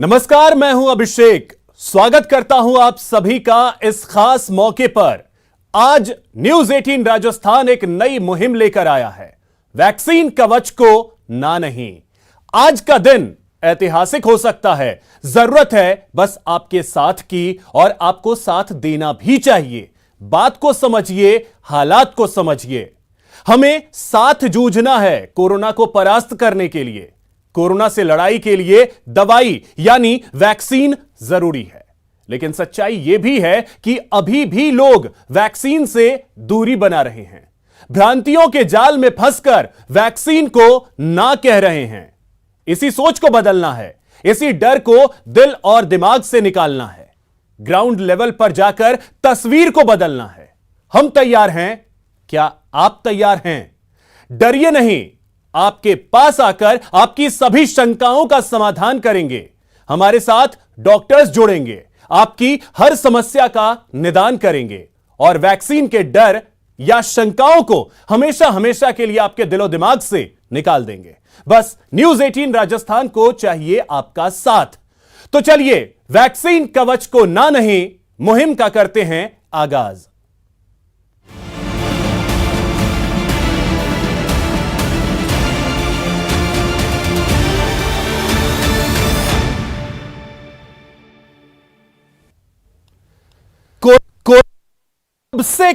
नमस्कार, मैं हूं अभिषेक। स्वागत करता हूं आप सभी का इस खास मौके पर। आज न्यूज 18 राजस्थान एक नई मुहिम लेकर आया है, वैक्सीन कवच को ना नहीं। आज का दिन ऐतिहासिक हो सकता है। जरूरत है बस आपके साथ की, और आपको साथ देना भी चाहिए। बात को समझिए, हालात को समझिए। हमें साथ जूझना है कोरोना को परास्त करने के लिए। कोरोना से लड़ाई के लिए दवाई यानी वैक्सीन जरूरी है, लेकिन सच्चाई यह भी है कि अभी भी लोग वैक्सीन से दूरी बना रहे हैं, भ्रांतियों के जाल में फंसकर वैक्सीन को ना कह रहे हैं। इसी सोच को बदलना है, इसी डर को दिल और दिमाग से निकालना है, ग्राउंड लेवल पर जाकर तस्वीर को बदलना है। हम तैयार हैं, क्या आप तैयार हैं? डरिए नहीं, आपके पास आकर आपकी सभी शंकाओं का समाधान करेंगे। हमारे साथ डॉक्टर्स जुड़ेंगे, आपकी हर समस्या का निदान करेंगे और वैक्सीन के डर या शंकाओं को हमेशा हमेशा के लिए आपके दिलो दिमाग से निकाल देंगे। बस न्यूज 18 राजस्थान को चाहिए आपका साथ। तो चलिए वैक्सीन कवच को ना नहीं मुहिम का करते हैं आगाज।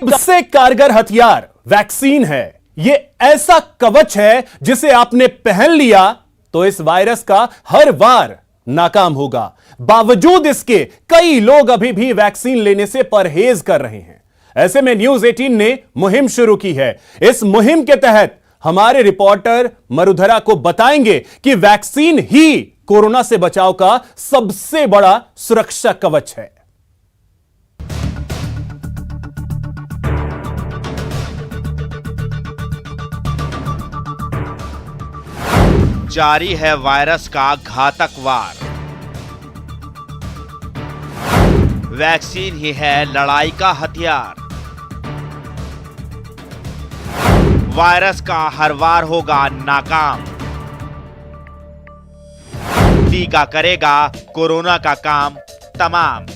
सबसे कारगर हथियार वैक्सीन है। यह ऐसा कवच है जिसे आपने पहन लिया तो इस वायरस का हर वार नाकाम होगा। बावजूद इसके कई लोग अभी भी वैक्सीन लेने से परहेज कर रहे हैं। ऐसे में न्यूज 18 ने मुहिम शुरू की है। इस मुहिम के तहत हमारे रिपोर्टर मरुधरा को बताएंगे कि वैक्सीन ही कोरोना से बचाव का सबसे बड़ा सुरक्षा कवच है। जारी है वायरस का घातक वार। वैक्सीन ही है लड़ाई का हथियार। वायरस का हर वार होगा नाकाम। टीका करेगा कोरोना का काम तमाम।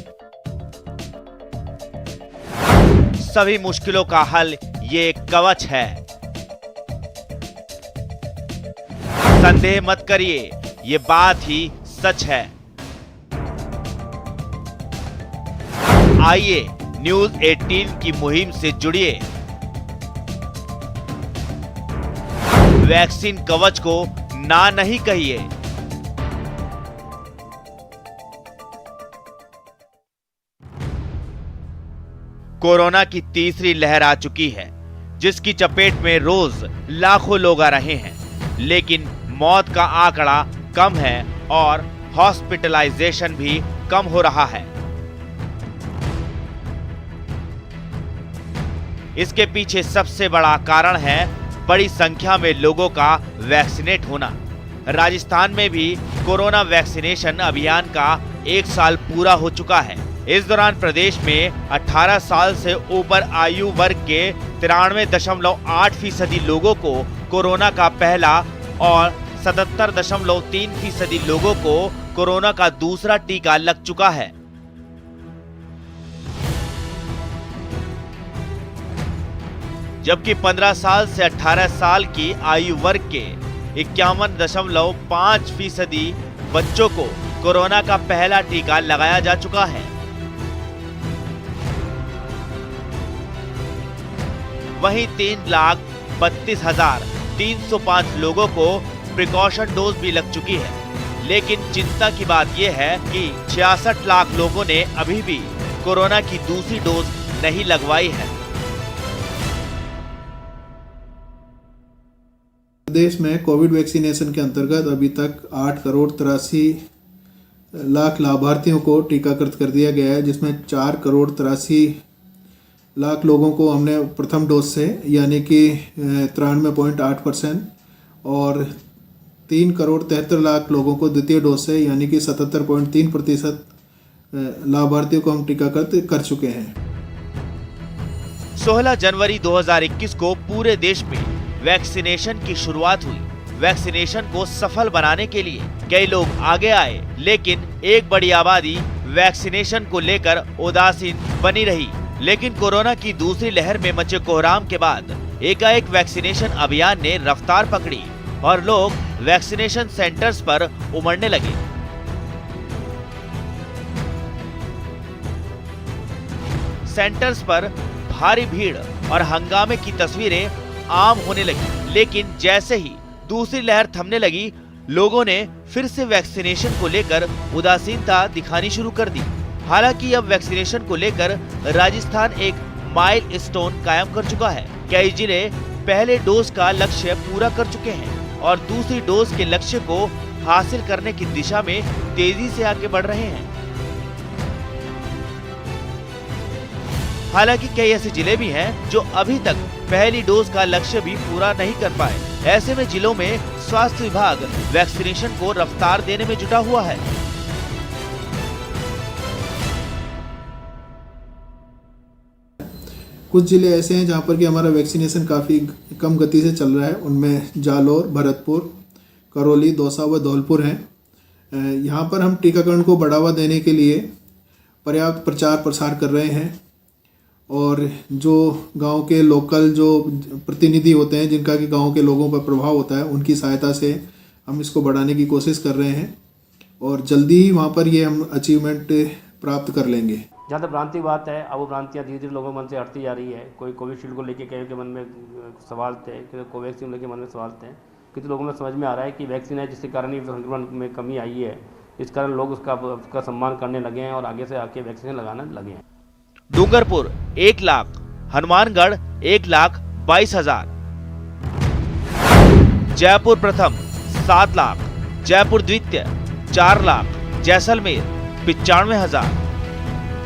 सभी मुश्किलों का हल ये कवच है। संदेह मत करिए, ये बात ही सच है। आइए न्यूज 18 की मुहिम से जुड़िए। वैक्सीन कवच को ना नहीं कहिए। कोरोना की तीसरी लहर आ चुकी है, जिसकी चपेट में रोज लाखों लोग आ रहे हैं, लेकिन मौत का आंकड़ा कम है और हॉस्पिटलाइजेशन भी कम हो रहा है। इसके पीछे सबसे बड़ा कारण है बड़ी संख्या में लोगों का वैक्सीनेट होना। राजस्थान में भी कोरोना वैक्सीनेशन अभियान का 1 साल पूरा हो चुका है। इस दौरान प्रदेश में 18 साल से ऊपर आयु वर्ग के 93.8% लोगों को कोरोना का पहला और 77.3% लोगों को कोरोना का दूसरा टीका लग चुका है। जबकि 15 साल से 18 साल की आयु वर्ग के 51.5% बच्चों को कोरोना का पहला टीका लगाया जा चुका है। वहीं 3,32,305 लोगों को प्रिकॉशन डोज भी लग चुकी है। लेकिन चिंता की बात यह है कि 66 लाख लोगों ने अभी भी कोरोना की दूसरी डोज नहीं लगवाई है। देश में कोविड वैक्सीनेशन के अंतर्गत अभी तक 8,83,00,000 लाभार्थियों को टीकाकृत कर दिया गया है, जिसमें 4,83,00,000 लोगों को हमने प्रथम डोज से यानी कि 93.8% और 3,73,00,000 लोगों को द्वितीय डोज से यानी कि 77.3% लाभार्थियों को हम टीकाकृत कर चुके हैं। 16 जनवरी 2021 को पूरे देश में वैक्सीनेशन की शुरुआत हुई। वैक्सीनेशन को सफल बनाने के लिए कई लोग आगे आए, लेकिन एक बड़ी आबादी वैक्सीनेशन को लेकर उदासीन बनी रही। लेकिन कोरोना की दूसरी लहर में मचे कोहराम के बाद एकाएक वैक्सीनेशन अभियान ने रफ्तार पकड़ी और लोग वैक्सीनेशन सेंटर्स पर उमड़ने लगे। सेंटर्स पर भारी भीड़ और हंगामे की तस्वीरें आम होने लगी, लेकिन जैसे ही दूसरी लहर थमने लगी, लोगों ने फिर से वैक्सीनेशन को लेकर उदासीनता दिखानी शुरू कर दी। हालांकि अब वैक्सीनेशन को लेकर राजस्थान एक माइलस्टोन कायम कर चुका है। कई जिले पहले डोज का लक्ष्य पूरा कर चुके हैं और दूसरी डोज के लक्ष्य को हासिल करने की दिशा में तेजी से आगे बढ़ रहे हैं। हालांकि कई ऐसे जिले भी हैं जो अभी तक पहली डोज का लक्ष्य भी पूरा नहीं कर पाए। ऐसे में जिलों में स्वास्थ्य विभाग वैक्सीनेशन को रफ्तार देने में जुटा हुआ है। कुछ जिले ऐसे हैं जहां पर कि हमारा वैक्सीनेशन काफ़ी कम गति से चल रहा है। उनमें जालौर, भरतपुर, करौली, दौसा व धौलपुर हैं। यहाँ पर हम टीकाकरण को बढ़ावा देने के लिए पर्याप्त प्रचार प्रसार कर रहे हैं और जो गांव के लोकल जो प्रतिनिधि होते हैं, जिनका कि गांव के लोगों पर प्रभाव होता है, उनकी सहायता से हम इसको बढ़ाने की कोशिश कर रहे हैं और जल्दी ही वहाँ पर ये हम अचीवमेंट प्राप्त कर लेंगे। जहाँ तक भ्रांति की बात है, अब वो भ्रांतियाँ धीरे धीरे लोगों के मन से हटती जा रही है। कोई कोविशील्ड को लेके कई के मन में सवाल थे, कोवैक्सीन को लेके मन में सवाल थे, कितने लोगों में समझ में आ रहा है कि वैक्सीन है जिसके कारण ही संक्रमण में कमी आई है। इस कारण लोग उसका सम्मान करने लगे हैं और आगे से आके वैक्सीन लगाने लगे हैं। डूंगरपुर 1 लाख, हनुमानगढ़ 1,22,000, जयपुर प्रथम 7 लाख, जयपुर द्वितीय 4 लाख, जैसलमेर 95,000,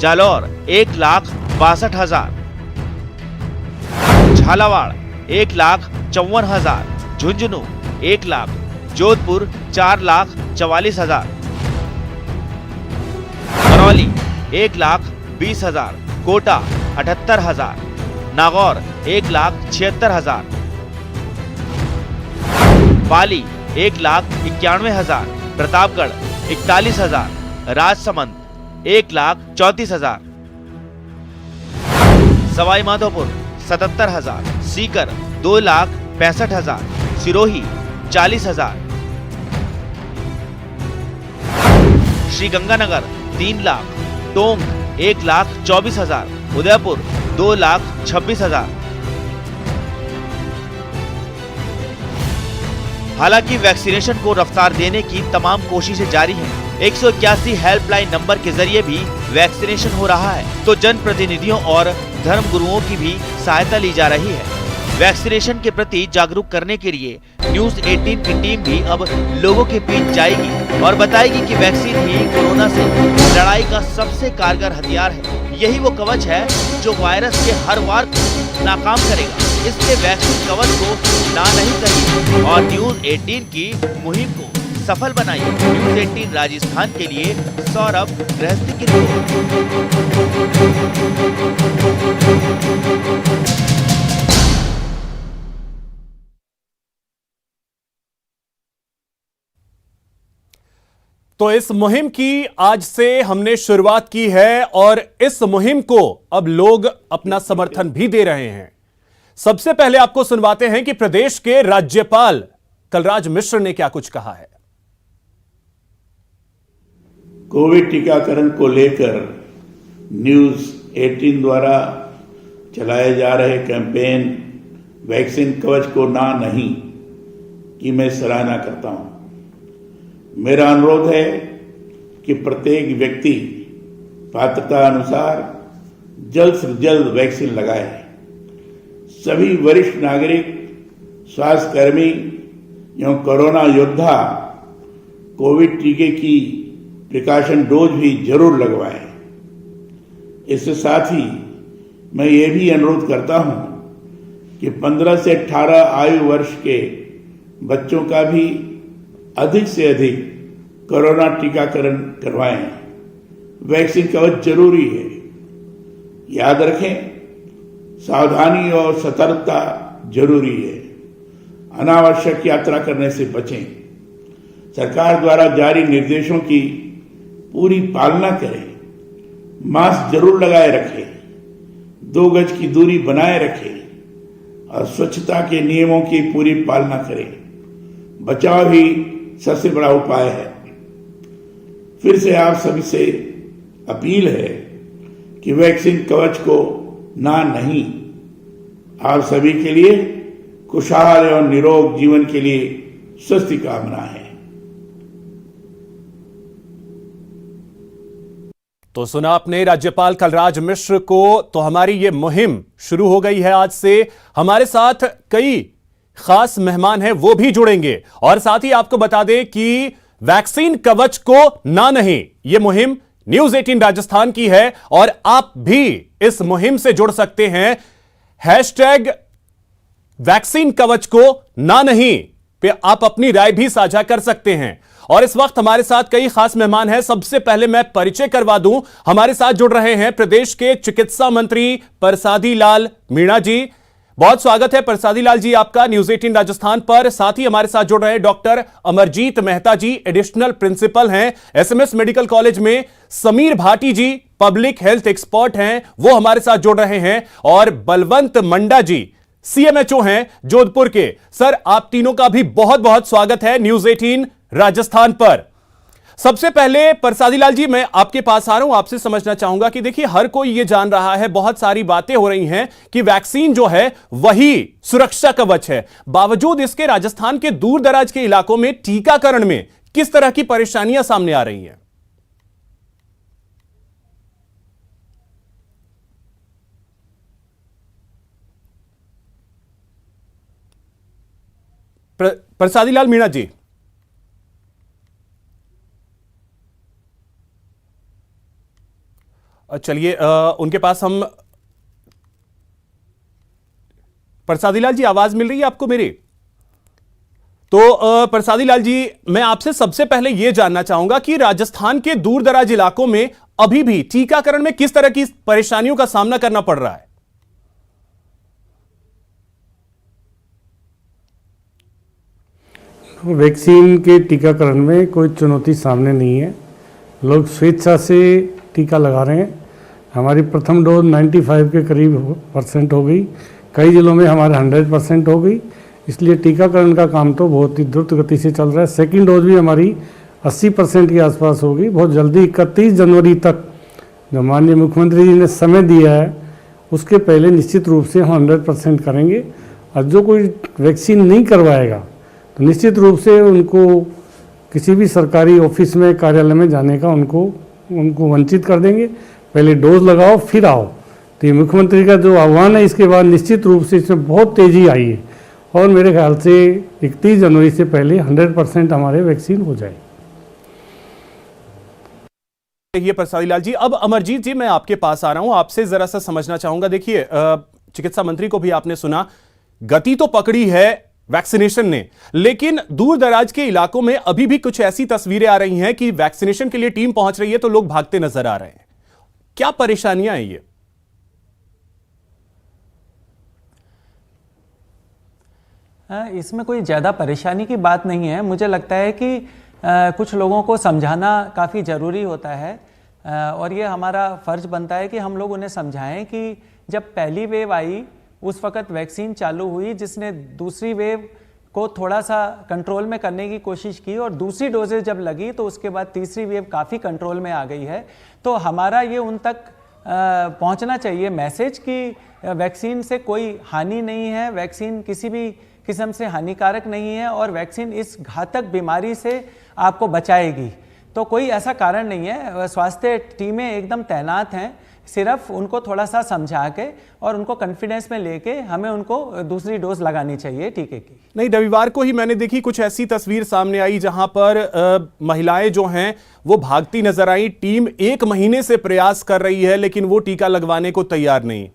जालौर 1,62,000, झालावाड़ 1,54,000, झुंझुनू 1 लाख, जोधपुर 4,44,000, करौली 1,20,000, कोटा 78,000, नागौर 1,76,000, पाली 1,91,000, प्रतापगढ़ 41,000, राजसमंद 1,34,000, सवाई माधोपुर 77,000, सीकर 2,65,000, सिरोही 40,000, श्रीगंगानगर 3 लाख, टोंक 1,24,000, उदयपुर 2,26,000। हालांकि वैक्सीनेशन को रफ्तार देने की तमाम कोशिशें जारी हैं। 181 हेल्पलाइन नंबर के जरिए भी वैक्सीनेशन हो रहा है, तो जनप्रतिनिधियों और धर्मगुरुओं की भी सहायता ली जा रही है। वैक्सीनेशन के प्रति जागरूक करने के लिए न्यूज 18 की टीम भी अब लोगों के बीच जाएगी और बताएगी कि वैक्सीन ही कोरोना से लड़ाई का सबसे कारगर हथियार है। यही वो कवच है जो वायरस के हर वार को नाकाम करेगा। इसलिए वैक्सीन कवच को ना नहीं कहिए और न्यूज 18 की मुहिम को सफल बनाइए। न्यूज 18 राजस्थान के लिए सौरभ गृहस्थी की रिपोर्ट। तो इस मुहिम की आज से हमने शुरुआत की है और इस मुहिम को अब लोग अपना समर्थन भी दे रहे हैं। सबसे पहले आपको सुनवाते हैं कि प्रदेश के राज्यपाल कलराज मिश्र ने क्या कुछ कहा है। कोविड टीकाकरण को लेकर न्यूज 18 द्वारा चलाए जा रहे कैंपेन वैक्सीन कवच को ना नहीं की मैं सराहना करता हूं। मेरा अनुरोध है कि प्रत्येक व्यक्ति पात्रता अनुसार जल्द से जल्द वैक्सीन लगाए। सभी वरिष्ठ नागरिक, स्वास्थ्यकर्मी एवं कोरोना योद्धा कोविड टीके की प्रिकॉशन डोज भी जरूर लगवाएं। इसके साथ ही मैं ये भी अनुरोध करता हूं कि 15 से 18 आयु वर्ष के बच्चों का भी अधिक से अधिक कोरोना टीकाकरण करवाएं। वैक्सीन कवच जरूरी है। याद रखें, सावधानी और सतर्कता जरूरी है। अनावश्यक यात्रा करने से बचें, सरकार द्वारा जारी निर्देशों की पूरी पालना करें, मास्क जरूर लगाए रखें, 2 गज की दूरी बनाए रखें और स्वच्छता के नियमों की पूरी पालना करें। बचाव ही सबसे बड़ा उपाय है। फिर से आप सभी से अपील है कि वैक्सीन कवच को ना नहीं। आप सभी के लिए खुशहाल और निरोग जीवन के लिए स्वस्थ कामना है। तो सुना आपने राज्यपाल कलराज मिश्र को। तो हमारी ये मुहिम शुरू हो गई है आज से। हमारे साथ कई खास मेहमान हैं, वो भी जुड़ेंगे। और साथ ही आपको बता दें कि वैक्सीन कवच को ना नहीं, ये मुहिम न्यूज 18 राजस्थान की है और आप भी इस मुहिम से जुड़ सकते हैं। हैशटैग वैक्सीन कवच को ना नहीं पे आप अपनी राय भी साझा कर सकते हैं। और इस वक्त हमारे साथ कई खास मेहमान हैं। सबसे पहले मैं परिचय करवा दूं, हमारे साथ जुड़ रहे हैं प्रदेश के चिकित्सा मंत्री परसादी लाल मीणा जी। बहुत स्वागत है परसादी लाल जी आपका न्यूज 18 राजस्थान पर। साथ ही हमारे साथ जुड़ रहे हैं डॉक्टर अमरजीत मेहता जी, एडिशनल प्रिंसिपल हैं एसएमएस मेडिकल कॉलेज में। समीर भाटी जी पब्लिक हेल्थ एक्सपर्ट हैं, वो हमारे साथ जुड़ रहे हैं। और बलवंत मंडा जी सीएमएचओ हैं जोधपुर के। सर आप तीनों का भी बहुत बहुत स्वागत है न्यूज 18 राजस्थान पर। सबसे पहले परसादी लाल जी मैं आपके पास आ रहा हूं, आपसे समझना चाहूंगा कि देखिए हर कोई ये जान रहा है, बहुत सारी बातें हो रही हैं कि वैक्सीन जो है वही सुरक्षा कवच है। बावजूद इसके राजस्थान के दूर दराज के इलाकों में टीकाकरण में किस तरह की परेशानियां सामने आ रही हैं? परसादी लाल मीणा जी। चलिए उनके पास हम। परसादी लाल जी आवाज मिल रही है आपको मेरी? तो परसादी लाल जी मैं आपसे सबसे पहले यह जानना चाहूंगा कि राजस्थान के दूर दराज इलाकों में अभी भी टीकाकरण में किस तरह की परेशानियों का सामना करना पड़ रहा है? वैक्सीन के टीकाकरण में कोई चुनौती सामने नहीं है। लोग स्वेच्छा से टीका लगा रहे हैं। हमारी प्रथम डोज 95 के करीब % हो गई, कई जिलों में हमारे 100% हो गई। इसलिए टीकाकरण का काम तो बहुत ही द्रुत गति से चल रहा है। सेकंड डोज भी हमारी 80% के आसपास होगी। बहुत जल्दी 31 जनवरी तक जो माननीय मुख्यमंत्री जी ने समय दिया है उसके पहले निश्चित रूप से हम 100% करेंगे। और जो कोई वैक्सीन नहीं करवाएगा तो निश्चित रूप से उनको किसी भी सरकारी ऑफिस में कार्यालय में जाने का उनको वंचित कर देंगे। पहले डोज लगाओ फिर आओ। तो ये मुख्यमंत्री का जो आह्वान है, इसके बाद निश्चित रूप से इसमें बहुत तेज़ी आई है और मेरे ख्याल से 31 जनवरी से पहले 100% हमारे वैक्सीन हो जाए। ये परसादी लाल जी। अब अमरजीत जी मैं आपके पास आ रहा हूं, आपसे जरा सा समझना चाहूंगा। देखिए चिकित्सा मंत्री को भी आपने सुना, गति तो पकड़ी है वैक्सीनेशन ने, लेकिन दूर दराज के इलाकों में अभी भी कुछ ऐसी तस्वीरें आ रही हैं कि वैक्सीनेशन के लिए टीम पहुंच रही है तो लोग भागते नजर आ रहे हैं। क्या परेशानियां हैं ये? इसमें कोई ज़्यादा परेशानी की बात नहीं है। मुझे लगता है कि कुछ लोगों को समझाना काफ़ी ज़रूरी होता है और ये हमारा फ़र्ज़ बनता है कि हम लोग उन्हें समझाएं कि जब पहली वेव आई उस वक़्त वैक्सीन चालू हुई जिसने दूसरी वेव को थोड़ा सा कंट्रोल में करने की कोशिश की और दूसरी डोजेज जब लगी तो उसके बाद तीसरी वेव काफ़ी कंट्रोल में आ गई है। तो हमारा ये उन तक पहुंचना चाहिए मैसेज कि वैक्सीन से कोई हानि नहीं है, वैक्सीन किसी भी किस्म से हानिकारक नहीं है और वैक्सीन इस घातक बीमारी से आपको बचाएगी। तो कोई ऐसा कारण नहीं है। स्वास्थ्य टीमें एकदम तैनात हैं, सिर्फ उनको थोड़ा सा समझा के और उनको कॉन्फिडेंस में लेके हमें उनको दूसरी डोज लगानी चाहिए टीके की। नहीं, रविवार को ही मैंने देखी कुछ ऐसी तस्वीर सामने आई जहां पर महिलाएं जो हैं वो भागती नजर आई। टीम 1 महीने से प्रयास कर रही है लेकिन वो टीका लगवाने को तैयार नहीं।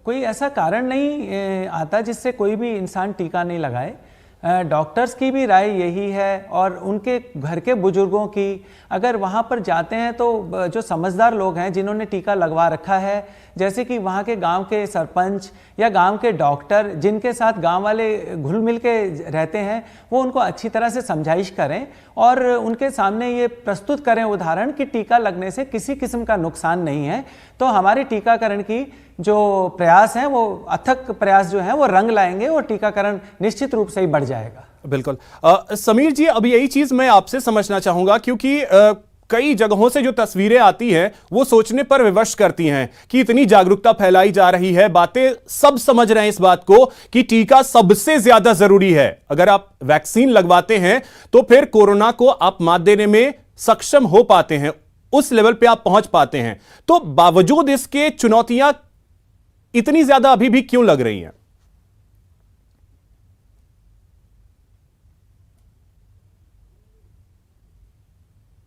कोई ऐसा कारण नहीं आता जिससे कोई भी इंसान टीका नहीं लगाए। डॉक्टर्स की भी राय यही है और उनके घर के बुजुर्गों की, अगर वहाँ पर जाते हैं तो जो समझदार लोग हैं जिन्होंने टीका लगवा रखा है, जैसे कि वहाँ के गांव के सरपंच या गांव के डॉक्टर जिनके साथ गांव वाले घुल मिल के रहते हैं, वो उनको अच्छी तरह से समझाइश करें और उनके सामने ये प्रस्तुत करें उदाहरण कि टीका लगने से किसी किस्म का नुकसान नहीं है। तो हमारे टीकाकरण की जो प्रयास हैं वो अथक प्रयास जो हैं वो रंग लाएंगे और टीकाकरण निश्चित रूप से ही बढ़ जाएगा। बिल्कुल। समीर जी, अब यही चीज मैं आपसे समझना चाहूंगा, क्योंकि कई जगहों से जो तस्वीरें आती हैं वो सोचने पर विवश करती हैं कि इतनी जागरूकता फैलाई जा रही है, बातें सब समझ रहे हैं इस बात को कि टीका सबसे ज्यादा जरूरी है। अगर आप वैक्सीन लगवाते हैं तो फिर कोरोना को आप मात देने में सक्षम हो पाते हैं, उस लेवल पे आप पहुंच पाते हैं। तो बावजूद इसके चुनौतियां इतनी ज्यादा अभी भी क्यों लग रही हैं?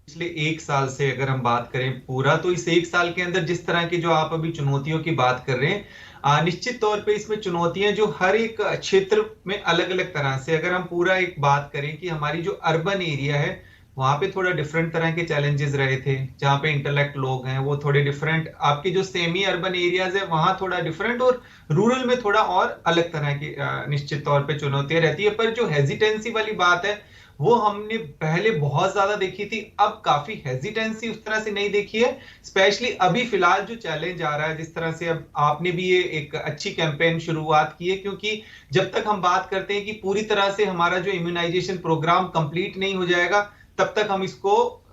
पिछले एक साल से अगर हम बात करें पूरा, तो इस एक साल के अंदर जिस तरह की जो आप अभी चुनौतियों की बात कर रहे हैं, निश्चित तौर पे इसमें चुनौतियां जो हर एक क्षेत्र में अलग अलग तरह से, अगर हम पूरा एक बात करें कि हमारी जो अर्बन एरिया है वहां पे थोड़ा डिफरेंट तरह के चैलेंजेस रहे थे, जहाँ पे इंटेलेक्ट लोग हैं वो थोड़े डिफरेंट, आपके जो सेमी अर्बन एरियाज है वहां थोड़ा डिफरेंट, और रूरल में थोड़ा और अलग तरह की निश्चित तौर पे चुनौतियां रहती है। पर जो हेजिटेंसी वाली बात है वो हमने पहले बहुत ज्यादा देखी थी, अब काफी हेजिटेंसी उस तरह से नहीं देखी है। स्पेशली अभी फिलहाल जो चैलेंज आ रहा है, जिस तरह से अब आपने भी ये एक अच्छी कैंपेन शुरुआत की है, क्योंकि जब तक हम बात करते हैं कि पूरी तरह से हमारा जो इम्यूनाइजेशन प्रोग्राम कंप्लीट नहीं हो जाएगा, तब तक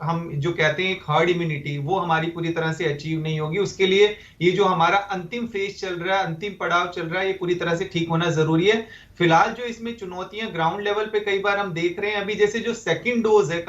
हम जो कहते हैं एक हर्ड इम्यूनिटी, वो हमारी पूरी तरह से अचीव नहीं होगी। उसके लिए ये जो हमारा अंतिम फेज चल रहा है, अंतिम पड़ाव चल रहा है, ये पूरी तरह से ठीक होना जरूरी है। फिलहाल जो इसमें चुनौतियां ग्राउंड लेवल पे कई बार हम देख रहे हैं, अभी जैसे जो सेकंड डोज है,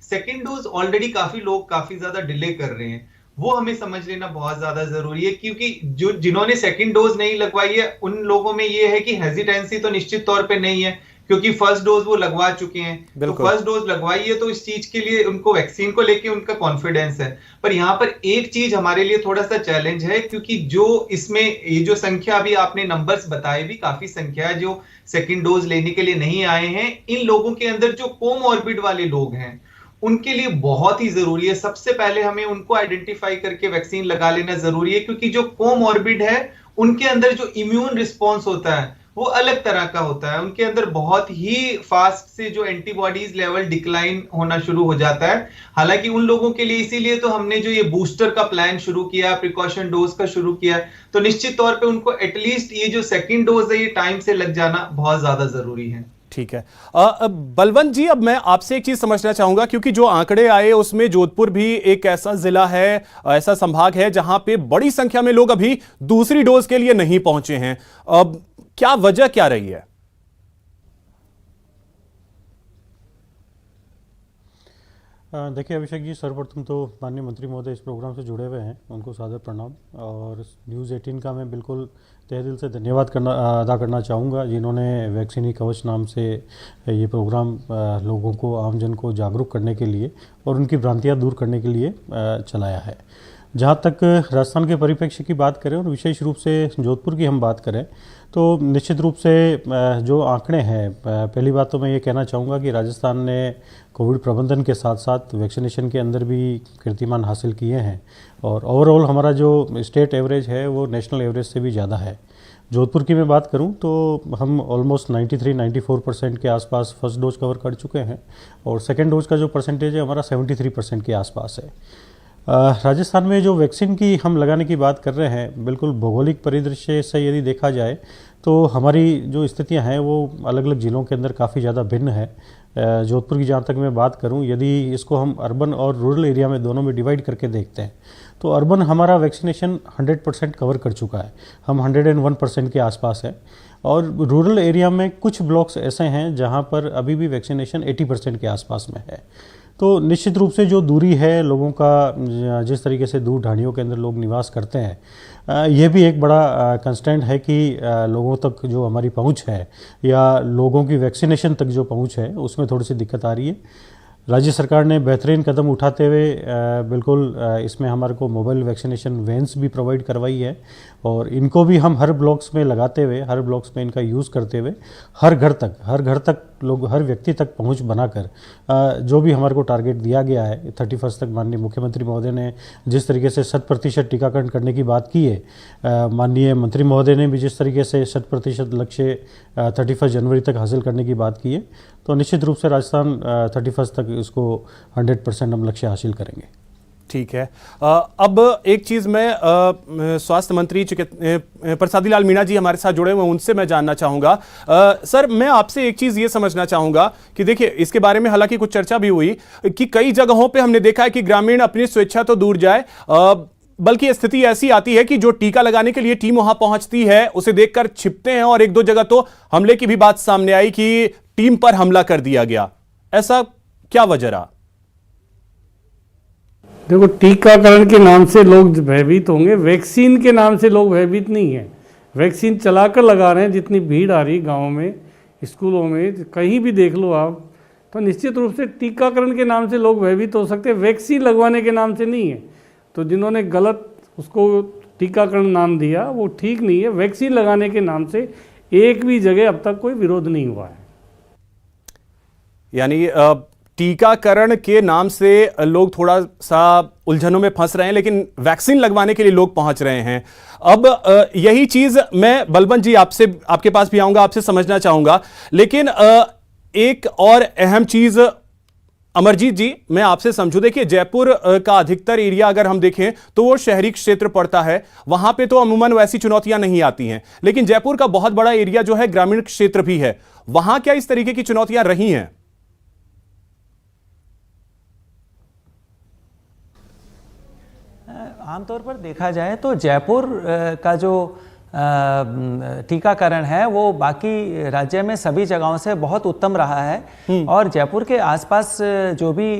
सेकंड डोज ऑलरेडी काफी लोग काफी ज्यादा डिले कर रहे हैं, वो हमें समझ लेना बहुत ज्यादा जरूरी है। क्योंकि जिन्होंने सेकंड डोज नहीं लगवाई है उन लोगों में ये है कि हेजिटेंसी तो निश्चित तौर पे नहीं है, क्योंकि फर्स्ट डोज वो लगवा चुके हैं, तो फर्स्ट डोज लगवाई है, तो इस चीज के लिए उनको वैक्सीन को लेके उनका कॉन्फिडेंस है। पर यहाँ पर एक चीज हमारे लिए थोड़ा सा चैलेंज है, क्योंकि जो इसमें ये जो संख्या अभी आपने नंबर्स बताए भी काफी संख्या है जो सेकंड डोज लेने के लिए नहीं आए हैं, इन लोगों के अंदर जो कोमॉर्बिड वाले लोग हैं उनके लिए बहुत ही जरूरी है, सबसे पहले हमें उनको आइडेंटिफाई करके वैक्सीन लगा लेना जरूरी है। क्योंकि जो कोमॉर्बिड है उनके अंदर जो इम्यून रिस्पॉन्स होता है वो अलग तरह का होता है, उनके अंदर बहुत ही फास्ट से जो एंटीबॉडीज लेवल डिक्लाइन होना शुरू हो जाता है। हालांकि उन लोगों के लिए इसीलिए तो हमने जो ये बूस्टर का प्लान शुरू किया, प्रिकॉशन डोज का शुरू किया, तो निश्चित तौर पे उनको एटलीस्ट ये जो सेकंड डोज है ये टाइम से लग जाना बहुत ज्यादा जरूरी है। ठीक है। बलवंत जी, अब मैं आपसे एक चीज समझना चाहूंगा, क्योंकि जो आंकड़े आए उसमें जोधपुर भी एक ऐसा जिला है, ऐसा संभाग है जहां पे बड़ी संख्या में लोग अभी दूसरी डोज के लिए नहीं पहुंचे हैं। अब क्या वजह क्या रही है? देखिए अभिषेक जी, सर्वप्रथम तो माननीय मंत्री महोदय इस प्रोग्राम से जुड़े हुए हैं, उनको सादर प्रणाम। और न्यूज़ 18 का मैं बिल्कुल तहे दिल से धन्यवाद अदा करना चाहूँगा, जिन्होंने वैक्सीन ही कवच नाम से ये प्रोग्राम लोगों को, आमजन को जागरूक करने के लिए और उनकी भ्रांतियाँ दूर करने के लिए चलाया है। जहाँ तक राजस्थान के परिप्रेक्ष्य की बात करें और विशेष रूप से जोधपुर की हम बात करें, तो निश्चित रूप से जो आंकड़े हैं, पहली बात तो मैं ये कहना चाहूँगा कि राजस्थान ने कोविड प्रबंधन के साथ साथ वैक्सीनेशन के अंदर भी कीर्तिमान हासिल किए हैं, और ओवरऑल हमारा जो स्टेट एवरेज है वो नेशनल एवरेज से भी ज़्यादा है। जोधपुर की मैं बात करूं तो हम ऑलमोस्ट 93-94% के आसपास फर्स्ट डोज कवर कर चुके हैं, और सेकेंड डोज का जो परसेंटेज है हमारा 73% के आसपास है। राजस्थान में जो वैक्सीन की हम लगाने की बात कर रहे हैं, बिल्कुल भौगोलिक परिदृश्य से यदि देखा जाए तो हमारी जो स्थितियां हैं वो अलग अलग ज़िलों के अंदर काफ़ी ज़्यादा भिन्न है। जोधपुर की जहाँ तक मैं बात करूं, यदि इसको हम अर्बन और रूरल एरिया में दोनों में डिवाइड करके देखते हैं तो अर्बन हमारा वैक्सीनेशन 100% कवर कर चुका है, हम 101% के आसपास है। और रूरल एरिया में कुछ ब्लॉक्स ऐसे हैं जहाँ पर अभी भी वैक्सीनेशन 80% के आसपास में है। तो निश्चित रूप से जो दूरी है लोगों का, जिस तरीके से दूर ढाणियों के अंदर लोग निवास करते हैं, ये भी एक बड़ा कंस्ट्रेंट है कि लोगों तक जो हमारी पहुंच है या लोगों की वैक्सीनेशन तक जो पहुंच है उसमें थोड़ी सी दिक्कत आ रही है। राज्य सरकार ने बेहतरीन कदम उठाते हुए बिल्कुल इसमें हमारे को मोबाइल वैक्सीनेशन वैन्स भी प्रोवाइड करवाई है और इनको भी हम हर ब्लॉक्स में लगाते हुए, हर ब्लॉक्स में इनका यूज़ करते हुए हर घर तक लोग, हर व्यक्ति तक पहुंच बनाकर जो भी हमारे को टारगेट दिया गया है 31 तक, माननीय मुख्यमंत्री महोदय ने जिस तरीके से 100% टीकाकरण करने की बात की है, माननीय मंत्री महोदय ने भी जिस तरीके से 100% लक्ष्य 31 जनवरी तक हासिल करने की बात की है, तो निश्चित रूप से राजस्थान 31 तक इसको 100% हम लक्ष्य हासिल करेंगे। ठीक है। अब एक चीज मैं स्वास्थ्य मंत्री प्रसादी लाल मीणा जी हमारे साथ जुड़े हुए हैं, उनसे मैं जानना चाहूंगा। सर, मैं आपसे एक चीज ये समझना चाहूंगा कि देखिए, इसके बारे में हालांकि कुछ चर्चा भी हुई कि कई जगहों पे हमने देखा है कि ग्रामीण अपनी स्वेच्छा तो दूर जाए, बल्कि स्थिति ऐसी आती है कि जो टीका लगाने के लिए टीम वहां पहुंचती है उसे देखकर छिपते हैं, और एक दो जगह तो हमले की भी बात सामने आई कि टीम पर हमला कर दिया गया। ऐसा क्या वजह रहा? देखो, टीकाकरण के नाम से लोग भयभीत होंगे, वैक्सीन के नाम से लोग भयभीत नहीं है। वैक्सीन चलाकर लगा रहे हैं। जितनी भीड़ आ रही गाँव में, स्कूलों में, कहीं भी देख लो आप, तो निश्चित रूप से टीकाकरण के नाम से लोग भयभीत हो सकते हैं, वैक्सीन लगवाने के नाम से नहीं है। तो जिन्होंने गलत उसको टीकाकरण नाम दिया वो ठीक नहीं है। वैक्सीन लगाने के नाम से एक भी जगह अब तक कोई विरोध नहीं हुआ है। यानी टीकाकरण के नाम से लोग थोड़ा सा उलझनों में फंस रहे हैं, लेकिन वैक्सीन लगवाने के लिए लोग पहुंच रहे हैं। अब यही चीज मैं बलवंत जी आपके पास भी आऊंगा, आपसे समझना चाहूंगा, लेकिन एक और अहम चीज अमरजीत जी मैं आपसे समझू। देखिए, जयपुर का अधिकतर एरिया अगर हम देखें तो वो शहरी क्षेत्र पड़ता है, वहां पे तो अमूमन वैसी चुनौतियां नहीं आती हैं, लेकिन जयपुर का बहुत बड़ा एरिया जो है ग्रामीण क्षेत्र भी है, वहां क्या इस तरीके की चुनौतियां रही हैं? आमतौर पर देखा जाए तो जयपुर का जो टीकाकरण है वो बाकी राज्य में सभी जगहों से बहुत उत्तम रहा है, और जयपुर के आसपास जो भी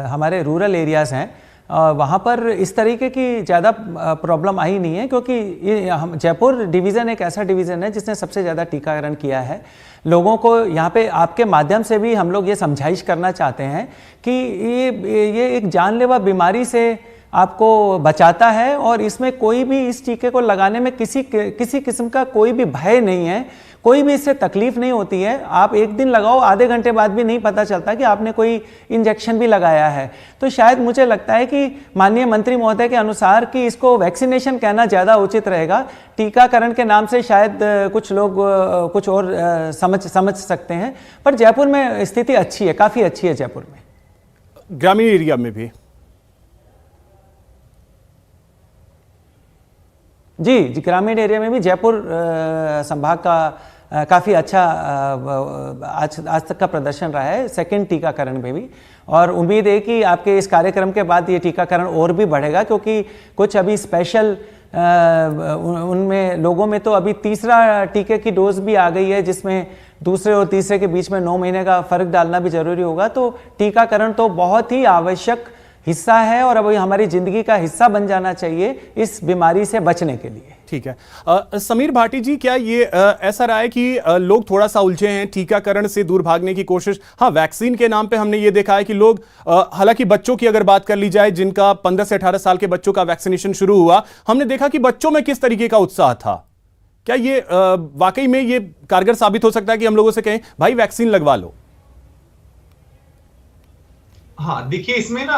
हमारे रूरल एरियाज हैं वहाँ पर इस तरीके की ज़्यादा प्रॉब्लम आई नहीं है, क्योंकि ये जयपुर डिवीज़न एक ऐसा डिवीज़न है जिसने सबसे ज़्यादा टीकाकरण किया है। लोगों को यहाँ पे आपके माध्यम से भी हम लोग ये समझाइश करना चाहते हैं कि ये एक जानलेवा बीमारी से आपको बचाता है, और इसमें कोई भी इस टीके को लगाने में किसी किस्म का कोई भी भय नहीं है, कोई भी इससे तकलीफ नहीं होती है। आप एक दिन लगाओ, आधे घंटे बाद भी नहीं पता चलता कि आपने कोई इंजेक्शन भी लगाया है। तो शायद मुझे लगता है कि माननीय मंत्री महोदय के अनुसार कि इसको वैक्सीनेशन कहना ज़्यादा उचित रहेगा। टीकाकरण के नाम से शायद कुछ लोग कुछ और समझ सकते हैं, पर जयपुर में स्थिति अच्छी है, काफ़ी अच्छी है जयपुर में, ग्रामीण एरिया में भी। जी, ग्रामीण एरिया में भी जयपुर संभाग का काफ़ी अच्छा आज तक का प्रदर्शन रहा है, सेकंड टीकाकरण में भी, और उम्मीद है कि आपके इस कार्यक्रम के बाद ये टीकाकरण और भी बढ़ेगा, क्योंकि कुछ अभी स्पेशल उनमें लोगों में तो अभी तीसरा टीके की डोज भी आ गई है, जिसमें दूसरे और तीसरे के बीच में 9 महीने का फ़र्क डालना भी ज़रूरी होगा। तो टीकाकरण तो बहुत ही आवश्यक हिस्सा है, और अब हमारी जिंदगी का हिस्सा बन जाना चाहिए इस बीमारी से बचने के लिए। ठीक है। समीर भाटी जी, क्या ये ऐसा रहा है कि लोग थोड़ा सा उलझे हैं, टीकाकरण से दूर भागने की कोशिश? हाँ, वैक्सीन के नाम पे हमने ये देखा है कि लोग, हालांकि बच्चों की अगर बात कर ली जाए, जिनका 15 से 18 साल के बच्चों का वैक्सीनेशन शुरू हुआ, हमने देखा कि बच्चों में किस तरीके का उत्साह था। क्या ये वाकई में ये कारगर साबित हो सकता है कि हम लोगों से कहें भाई वैक्सीन लगवा लो? हाँ, देखिए, इसमें ना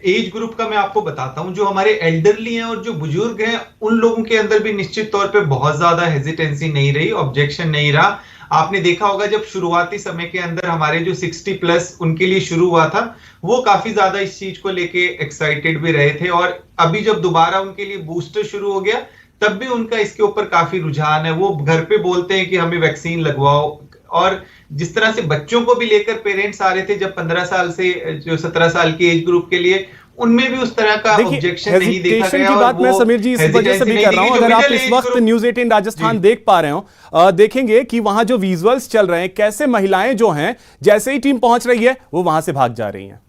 एज ग्रुप का मैं आपको बताता हूं। जो हमारे एल्डरली हैं और जो बुजुर्ग हैं, उन लोगों के अंदर भी निश्चित तौर पे बहुत ज्यादा हेजिटेंसी नहीं रही, ऑब्जेक्शन नहीं रहा। आपने देखा होगा जब शुरुआती समय के अंदर हमारे जो 60+ उनके लिए शुरू हुआ था, वो काफी ज्यादा इस चीज को लेके एक्साइटेड भी रहे थे, और अभी जब दोबारा उनके लिए बूस्टर शुरू हो गया तब भी उनका इसके ऊपर काफी रुझान है। वो घर पे बोलते हैं कि हमें वैक्सीन लगवाओ, और जिस तरह से बच्चों को भी लेकर पेरेंट्स आ रहे थे जब 15 साल से जो 17 साल की एज ग्रुप के लिए, उनमें भी उस तरह का ऑब्जेक्शन नहीं देखा गया। की बात मैं समीर जी इस वजह से भी कर रहा हूं, अगर आप इस वक्त न्यूज़ 18 राजस्थान देख पा रहे हो, देखेंगे कि वहां जो विजुअल्स चल रहे हैं, कैसे महिलाएं जो हैं जैसे ही टीम पहुंच रही है वो वहां से भाग जा रही हैं।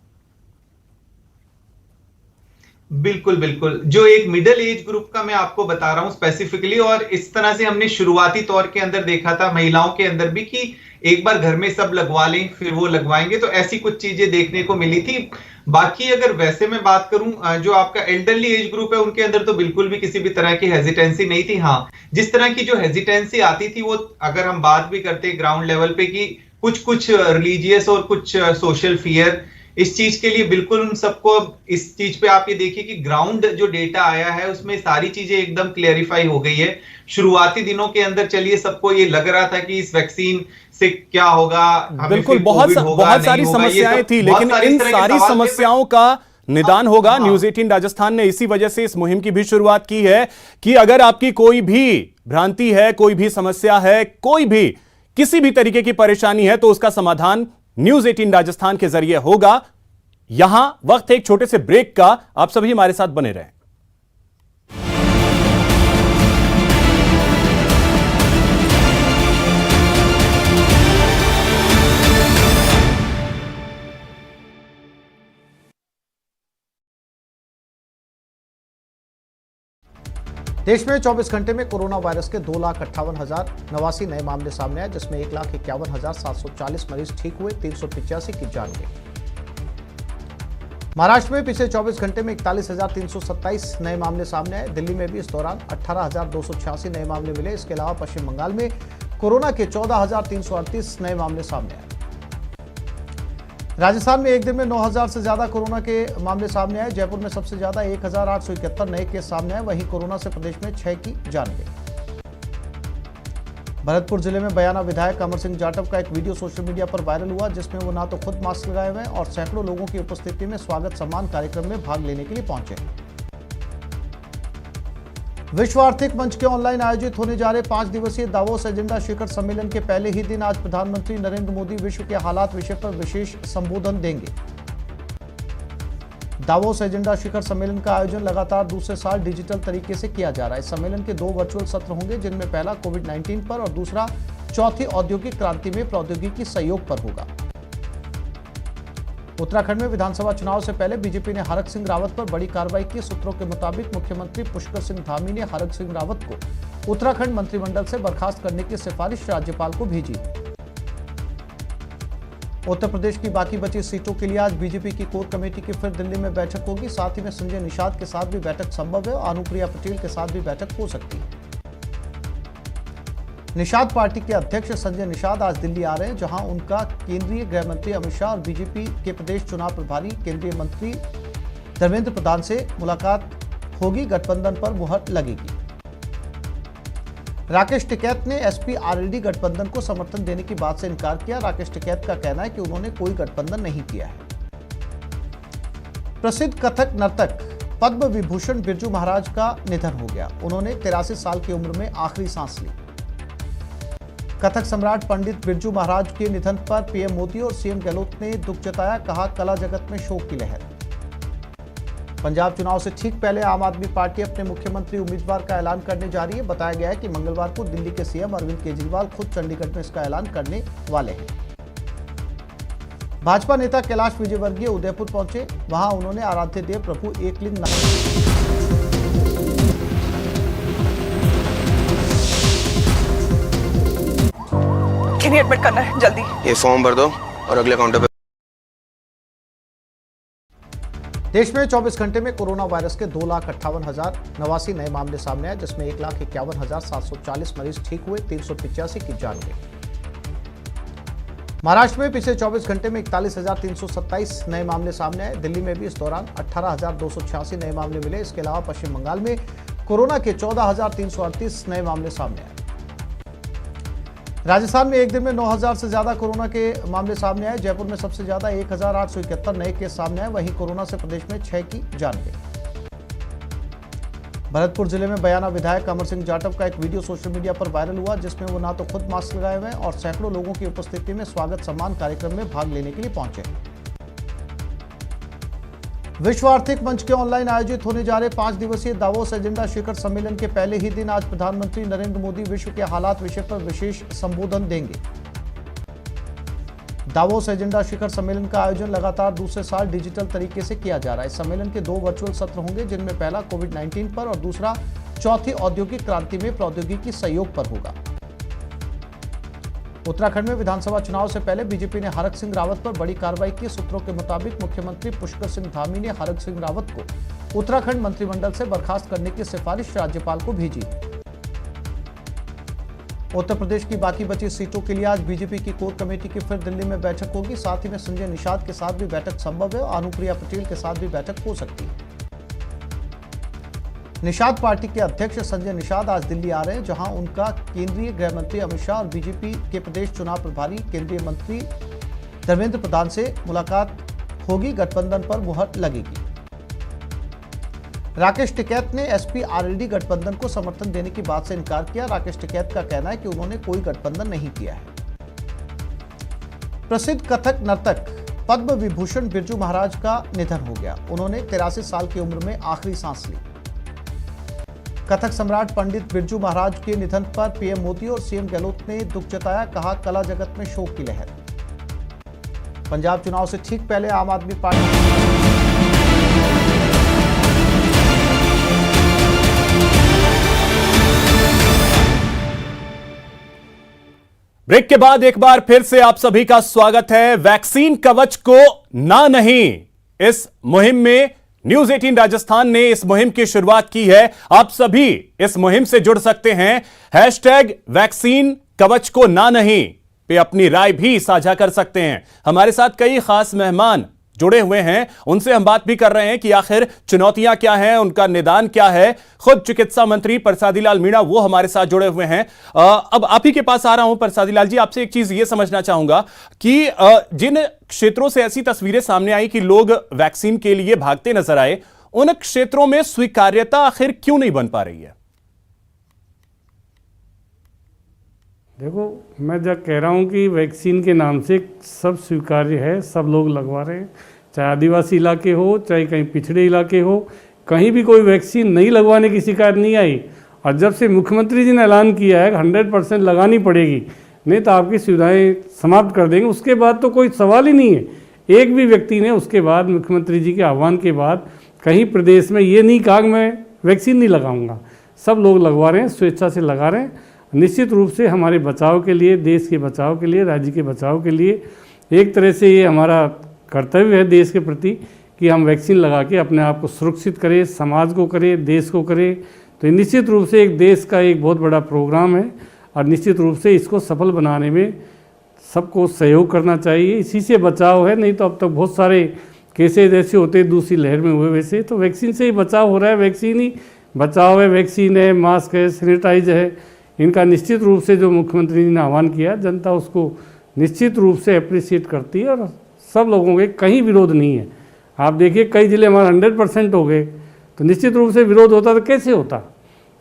बिल्कुल बिल्कुल, जो एक मिडिल एज ग्रुप का मैं आपको बता रहा हूं स्पेसिफिकली, और इस तरह से हमने शुरुआती तौर के अंदर देखा था महिलाओं के अंदर भी कि एक बार घर में सब लगवा लें फिर वो लगवाएंगे, तो ऐसी कुछ चीजें देखने को मिली थी। बाकी अगर वैसे मैं बात करूं, जो आपका एल्डरली एज ग्रुप है उनके अंदर तो बिल्कुल भी किसी भी तरह की हेजिटेंसी नहीं थी। हाँ, जिस तरह की जो हेजिटेंसी आती थी वो अगर हम बात भी करते ग्राउंड लेवल पे कि कुछ रिलीजियस और कुछ सोशल फियर, इस चीज के लिए बिल्कुल उन सबको, इस चीज पे आप ये देखिए कि ग्राउंड जो डेटा आया है उसमें सारी चीजें एकदम क्लेरिफाई हो गई है। शुरुआती दिनों के अंदर चलिए सबको ये लग रहा था कि इस वैक्सीन से क्या होगा, बिल्कुल बहुत सारी समस्याएं थी, लेकिन इन सारी समस्याओं का निदान होगा। न्यूज 18 राजस्थान ने इसी वजह से इस मुहिम की भी शुरुआत की है कि अगर आपकी कोई भी भ्रांति है, कोई भी समस्या है, कोई भी किसी भी तरीके की परेशानी है, तो उसका समाधान न्यूज 18 राजस्थान के जरिए होगा। यहां वक्त एक छोटे से ब्रेक का, आप सभी हमारे साथ बने रहें। देश में 24 घंटे में कोरोना वायरस के 2,58,089 नए मामले सामने आए, जिसमें 1,51,740 मरीज ठीक हुए, 385 की जान गई। महाराष्ट्र में पिछले 24 घंटे में 41,327 नए मामले सामने आए। दिल्ली में भी इस दौरान 18,286 नए मामले मिले। इसके अलावा पश्चिम बंगाल में कोरोना के 14,338 नए मामले सामने आए। राजस्थान में एक दिन में 9,000 से ज्यादा कोरोना के मामले सामने आए। जयपुर में सबसे ज्यादा 1,871 नए केस सामने आए। वहीं कोरोना से प्रदेश में 6 की जान गई। भरतपुर जिले में बयाना विधायक अमर सिंह जाटव का एक वीडियो सोशल मीडिया पर वायरल हुआ, जिसमें वो ना तो खुद मास्क लगाए हुए हैं और सैकड़ों लोगों की उपस्थिति में स्वागत सम्मान कार्यक्रम में भाग लेने के लिए पहुंचे। विश्व आर्थिक मंच के ऑनलाइन आयोजित होने जा रहे 5 दिवसीय दावोस एजेंडा शिखर सम्मेलन के पहले ही दिन आज प्रधानमंत्री नरेंद्र मोदी विश्व के हालात विषय पर विशेष संबोधन देंगे। दावोस एजेंडा शिखर सम्मेलन का आयोजन लगातार दूसरे साल डिजिटल तरीके से किया जा रहा है। इस सम्मेलन के 2 वर्चुअल सत्र होंगे, जिनमें पहला कोविड-19 पर और दूसरा चौथी औद्योगिक क्रांति में प्रौद्योगिकी सहयोग पर होगा। उत्तराखंड में विधानसभा चुनाव से पहले बीजेपी ने हरक सिंह रावत पर बड़ी कार्रवाई की। सूत्रों के मुताबिक मुख्यमंत्री पुष्कर सिंह धामी ने हरक सिंह रावत को उत्तराखंड मंत्रिमंडल से बर्खास्त करने की सिफारिश राज्यपाल को भेजी। उत्तर प्रदेश की बाकी बची सीटों के लिए आज बीजेपी की कोर कमेटी की फिर दिल्ली में बैठक होगी। साथ ही में संजय निषाद के साथ भी बैठक संभव है और अनुप्रिया पटेल के साथ भी बैठक हो सकती है। निषाद पार्टी के अध्यक्ष संजय निषाद आज दिल्ली आ रहे हैं, जहां उनका केंद्रीय गृह मंत्री अमित शाह और बीजेपी के प्रदेश चुनाव प्रभारी केंद्रीय मंत्री धर्मेंद्र प्रधान से मुलाकात होगी। गठबंधन पर मुहर लगेगी। राकेश टिकैत ने एसपी आरएलडी गठबंधन को समर्थन देने की बात से इनकार किया। राकेश टिकैत का कहना है कि उन्होंने कोई गठबंधन नहीं किया है। प्रसिद्ध कथक नर्तक पद्म विभूषण बिरजू महाराज का निधन हो गया। उन्होंने 83 साल की उम्र में आखिरी सांस ली। कथक सम्राट पंडित बिरजू महाराज के निधन पर पीएम मोदी और सीएम गहलोत ने दुख जताया। कहा, कला जगत में शोक की लहर। पंजाब चुनाव से ठीक पहले आम आदमी पार्टी अपने मुख्यमंत्री उम्मीदवार का ऐलान करने जा रही है। बताया गया है कि मंगलवार को दिल्ली के सीएम अरविंद केजरीवाल खुद चंडीगढ़ में इसका ऐलान करने वाले हैं। भाजपा नेता कैलाश विजयवर्गीय उदयपुर पहुंचे। वहां उन्होंने आराध्य देव प्रभु एकलिंग इन्हें एडमिट करना है, जल्दी ये फॉर्म भर दो और अगले काउंटर पे। देश में 24 घंटे में कोरोना वायरस के 2,58,089 नए मामले सामने आए, जिसमें 1,51,740 मरीज ठीक हुए, 385 की जान गई। महाराष्ट्र में पिछले 24 घंटे में 41,327 नए मामले सामने आए। दिल्ली में भी इस दौरान 18,286 नए मामले मिले। इसके अलावा पश्चिम बंगाल में कोरोना के 14,338 नए मामले सामने आए। राजस्थान में एक दिन में 9,000 से ज्यादा कोरोना के मामले सामने आए। जयपुर में सबसे ज्यादा 1,871 नए केस सामने आए। वहीं कोरोना से प्रदेश में 6 की जान गई। भरतपुर जिले में बयाना विधायक अमर सिंह जाटव का एक वीडियो सोशल मीडिया पर वायरल हुआ, जिसमें वो ना तो खुद मास्क लगाए हुए हैं और सैकड़ों लोगों की उपस्थिति में स्वागत सम्मान कार्यक्रम में भाग लेने के लिए पहुंचे। विश्व आर्थिक मंच के ऑनलाइन आयोजित होने जा रहे 5 दिवसीय दावोस एजेंडा शिखर सम्मेलन के पहले ही दिन आज प्रधानमंत्री नरेंद्र मोदी विश्व के हालात विषय पर विशेष संबोधन देंगे। दावोस एजेंडा शिखर सम्मेलन का आयोजन लगातार दूसरे साल डिजिटल तरीके से किया जा रहा है। इस सम्मेलन के 2 वर्चुअल सत्र होंगे, जिनमें पहला कोविड-19 पर और दूसरा चौथी औद्योगिक क्रांति में प्रौद्योगिकी सहयोग पर होगा। उत्तराखंड में विधानसभा चुनाव से पहले बीजेपी ने हरक सिंह रावत पर बड़ी कार्रवाई की। सूत्रों के मुताबिक मुख्यमंत्री पुष्कर सिंह धामी ने हरक सिंह रावत को उत्तराखंड मंत्रिमंडल से बर्खास्त करने की सिफारिश राज्यपाल को भेजी। उत्तर प्रदेश की बाकी बची सीटों के लिए आज बीजेपी की कोर कमेटी की फिर दिल्ली में बैठक होगी। साथ ही में संजय निषाद के साथ भी बैठक संभव है और अनुप्रिया पटेल के साथ भी बैठक हो सकती है। निषाद पार्टी के अध्यक्ष संजय निषाद आज दिल्ली आ रहे हैं, जहां उनका केंद्रीय गृह मंत्री अमित शाह और बीजेपी के प्रदेश चुनाव प्रभारी केंद्रीय मंत्री धर्मेंद्र प्रधान से मुलाकात होगी। गठबंधन पर मुहर लगेगी। राकेश टिकैत ने एसपी आरएलडी गठबंधन को समर्थन देने की बात से इनकार किया। राकेश टिकैत का कहना है कि उन्होंने कोई गठबंधन नहीं किया है। प्रसिद्ध कथक नर्तक पद्म विभूषण बिरजू महाराज का निधन हो गया। उन्होंने 83 साल की उम्र में आखिरी सांस ली। कथक सम्राट पंडित बिरजू महाराज के निधन पर पीएम मोदी और सीएम गहलोत ने दुख जताया। कहा, कला जगत में शोक की लहर। पंजाब चुनाव से ठीक पहले आम आदमी पार्टी ब्रेक के बाद एक बार फिर से आप सभी का स्वागत है। वैक्सीन कवच को ना नहीं, इस मुहिम में न्यूज 18 राजस्थान ने इस मुहिम की शुरुआत की है। आप सभी इस मुहिम से जुड़ सकते हैं। #वैक्सीन कवच को ना नहीं पे अपनी राय भी साझा कर सकते हैं। हमारे साथ कई खास मेहमान जुड़े हुए हैं, उनसे हम बात भी कर रहे हैं कि आखिर चुनौतियां क्या हैं, उनका निदान क्या है। खुद चिकित्सा मंत्री परसादी लाल मीणा वो हमारे साथ जुड़े हुए हैं। अब आप ही के पास आ रहा हूं परसादी लाल जी, आपसे एक चीज ये समझना चाहूंगा कि जिन क्षेत्रों से ऐसी तस्वीरें सामने आई कि लोग वैक्सीन के लिए भागते नजर आए, उन क्षेत्रों में स्वीकार्यता आखिर क्यों नहीं बन पा रही है? देखो, मैं जब कह रहा हूँ कि वैक्सीन के नाम से सब स्वीकार्य है, सब लोग लगवा रहे हैं, चाहे आदिवासी इलाके हो, चाहे कहीं पिछड़े इलाके हो, कहीं भी कोई वैक्सीन नहीं लगवाने की शिकायत नहीं आई। और जब से मुख्यमंत्री जी ने ऐलान किया है 100% लगानी पड़ेगी, नहीं तो आपकी सुविधाएं समाप्त कर देंगे, उसके बाद तो कोई सवाल ही नहीं है। एक भी व्यक्ति ने उसके बाद मुख्यमंत्री जी के आह्वान के बाद कहीं प्रदेश में ये नहीं कहा कि मैं वैक्सीन नहीं लगाऊंगा। सब लोग लगवा रहे हैं, स्वेच्छा से लगा रहे हैं। निश्चित रूप से हमारे बचाव के लिए, देश के बचाव के लिए, राज्य के बचाव के लिए एक तरह से ये हमारा कर्तव्य है देश के प्रति कि हम वैक्सीन लगा के अपने आप को सुरक्षित करें, समाज को करें, देश को करें। तो निश्चित रूप से एक देश का एक बहुत बड़ा प्रोग्राम है और निश्चित रूप से इसको सफल बनाने में सबको सहयोग करना चाहिए। इसी से बचाव है, नहीं तो अब तक बहुत सारे केसेज ऐसे होते दूसरी लहर में हुए, वैसे तो वैक्सीन से ही बचाव हो रहा है। वैक्सीन ही बचाव है, वैक्सीन है, मास्क है, सैनिटाइज है। इनका निश्चित रूप से जो मुख्यमंत्री जी ने आह्वान किया, जनता उसको निश्चित रूप से अप्रिशिएट करती है और सब लोगों के कहीं विरोध नहीं है। आप देखिए कई जिले हमारे 100% हो गए, तो निश्चित रूप से विरोध होता तो कैसे होता?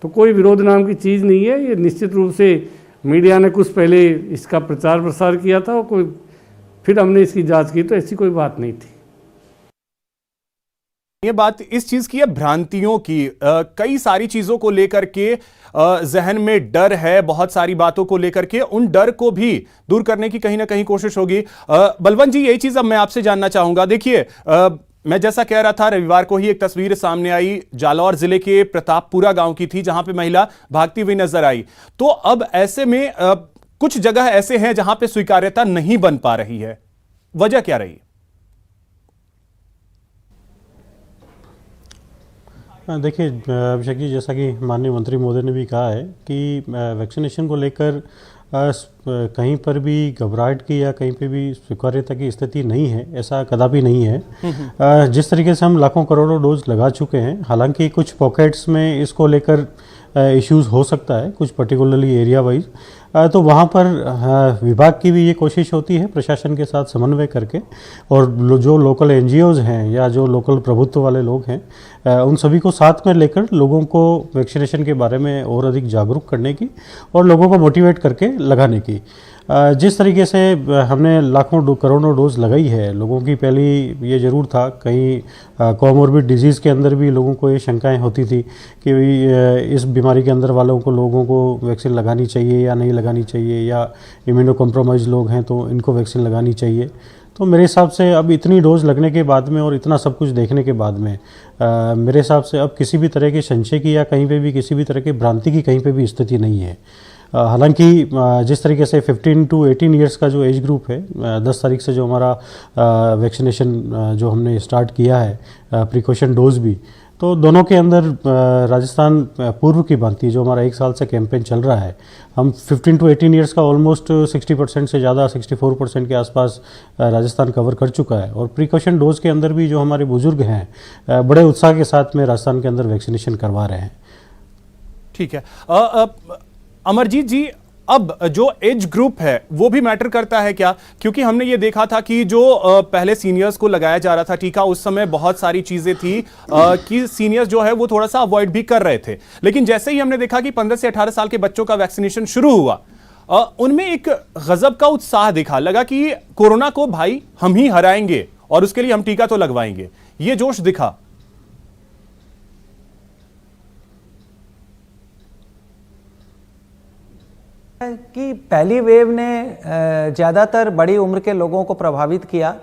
तो कोई विरोध नाम की चीज़ नहीं है। ये निश्चित रूप से मीडिया ने कुछ पहले इसका प्रचार प्रसार किया था और कोई फिर हमने इसकी जांच की, तो ऐसी कोई बात नहीं थी। ये बात इस चीज की है, भ्रांतियों की, कई सारी चीजों को लेकर के जहन में डर है, बहुत सारी बातों को लेकर के, उन डर को भी दूर करने की कहीं ना कहीं कोशिश होगी। बलवंत जी, यही चीज अब मैं आपसे जानना चाहूंगा। देखिए, मैं जैसा कह रहा था, रविवार को ही एक तस्वीर सामने आई जालौर जिले के प्रतापपुरा गांव की थी, जहां पे महिला भागती हुई नजर आई। तो अब ऐसे में कुछ जगह ऐसे हैं जहां पे स्वीकार्यता नहीं बन पा रही है, वजह क्या रही? देखिए अभिषेक जी, जैसा कि माननीय मंत्री महोदय ने भी कहा है कि वैक्सीनेशन को लेकर कहीं पर भी घबराहट की या कहीं पे भी स्वीकार्यता की स्थिति नहीं है, ऐसा कदापि नहीं है। जिस तरीके से हम लाखों करोड़ों डोज लगा चुके हैं, हालांकि कुछ पॉकेट्स में इसको लेकर इश्यूज़ हो सकता है, कुछ पर्टिकुलरली एरिया वाइज, तो वहाँ पर विभाग की भी ये कोशिश होती है प्रशासन के साथ समन्वय करके, और जो लोकल NGOs हैं या जो लोकल प्रभुत्व वाले लोग हैं, उन सभी को साथ में लेकर लोगों को वैक्सीनेशन के बारे में और अधिक जागरूक करने की और लोगों को मोटिवेट करके लगाने की। जिस तरीके से हमने लाखों करोड़ों डोज लगाई है, लोगों की पहली ये ज़रूर था, कहीं कोमोर्बिड डिजीज़ के अंदर भी लोगों को ये शंकाएं होती थी कि इस बीमारी के अंदर वालों को लोगों को वैक्सीन लगानी चाहिए या नहीं लगानी चाहिए, या इम्यूनो कॉम्प्रोमाइज़ लोग हैं तो इनको वैक्सीन लगानी चाहिए। तो मेरे हिसाब से अब इतनी डोज लगने के बाद में और इतना सब कुछ देखने के बाद में मेरे हिसाब से अब किसी भी तरह के संशय की या कहीं पे भी किसी भी तरह की भ्रांति की कहीं पे भी स्थिति नहीं है। हालांकि जिस तरीके से 15 to 18 ईयर्स का जो एज ग्रुप है, 10 तारीख से जो हमारा वैक्सीनेशन जो हमने स्टार्ट किया है, प्रिकॉशन डोज भी, तो दोनों के अंदर राजस्थान पूर्व की भांति जो हमारा 1 साल से कैंपेन चल रहा है, हम 15 to 18 ईयर्स का ऑलमोस्ट 60% से ज़्यादा 64% के आसपास राजस्थान कवर कर चुका है। और प्रिकॉशन डोज के अंदर भी जो हमारे बुजुर्ग हैं बड़े उत्साह के साथ में राजस्थान के अंदर वैक्सीनेशन करवा रहे हैं। ठीक है। अमरजीत जी, अब जो एज ग्रुप है वो भी मैटर करता है क्या? क्योंकि हमने ये देखा था कि जो पहले सीनियर्स को लगाया जा रहा था टीका, उस समय बहुत सारी चीजें थी कि सीनियर्स जो है वो थोड़ा सा अवॉइड भी कर रहे थे, लेकिन जैसे ही हमने देखा कि 15 से 18 साल के बच्चों का वैक्सीनेशन शुरू हुआ, उनमें एक गजब का उत्साह दिखा, लगा कि कोरोना को भाई हम ही हराएंगे और उसके लिए हम टीका तो लगवाएंगे, ये जोश दिखा। कि पहली वेव ने ज़्यादातर बड़ी उम्र के लोगों को प्रभावित किया,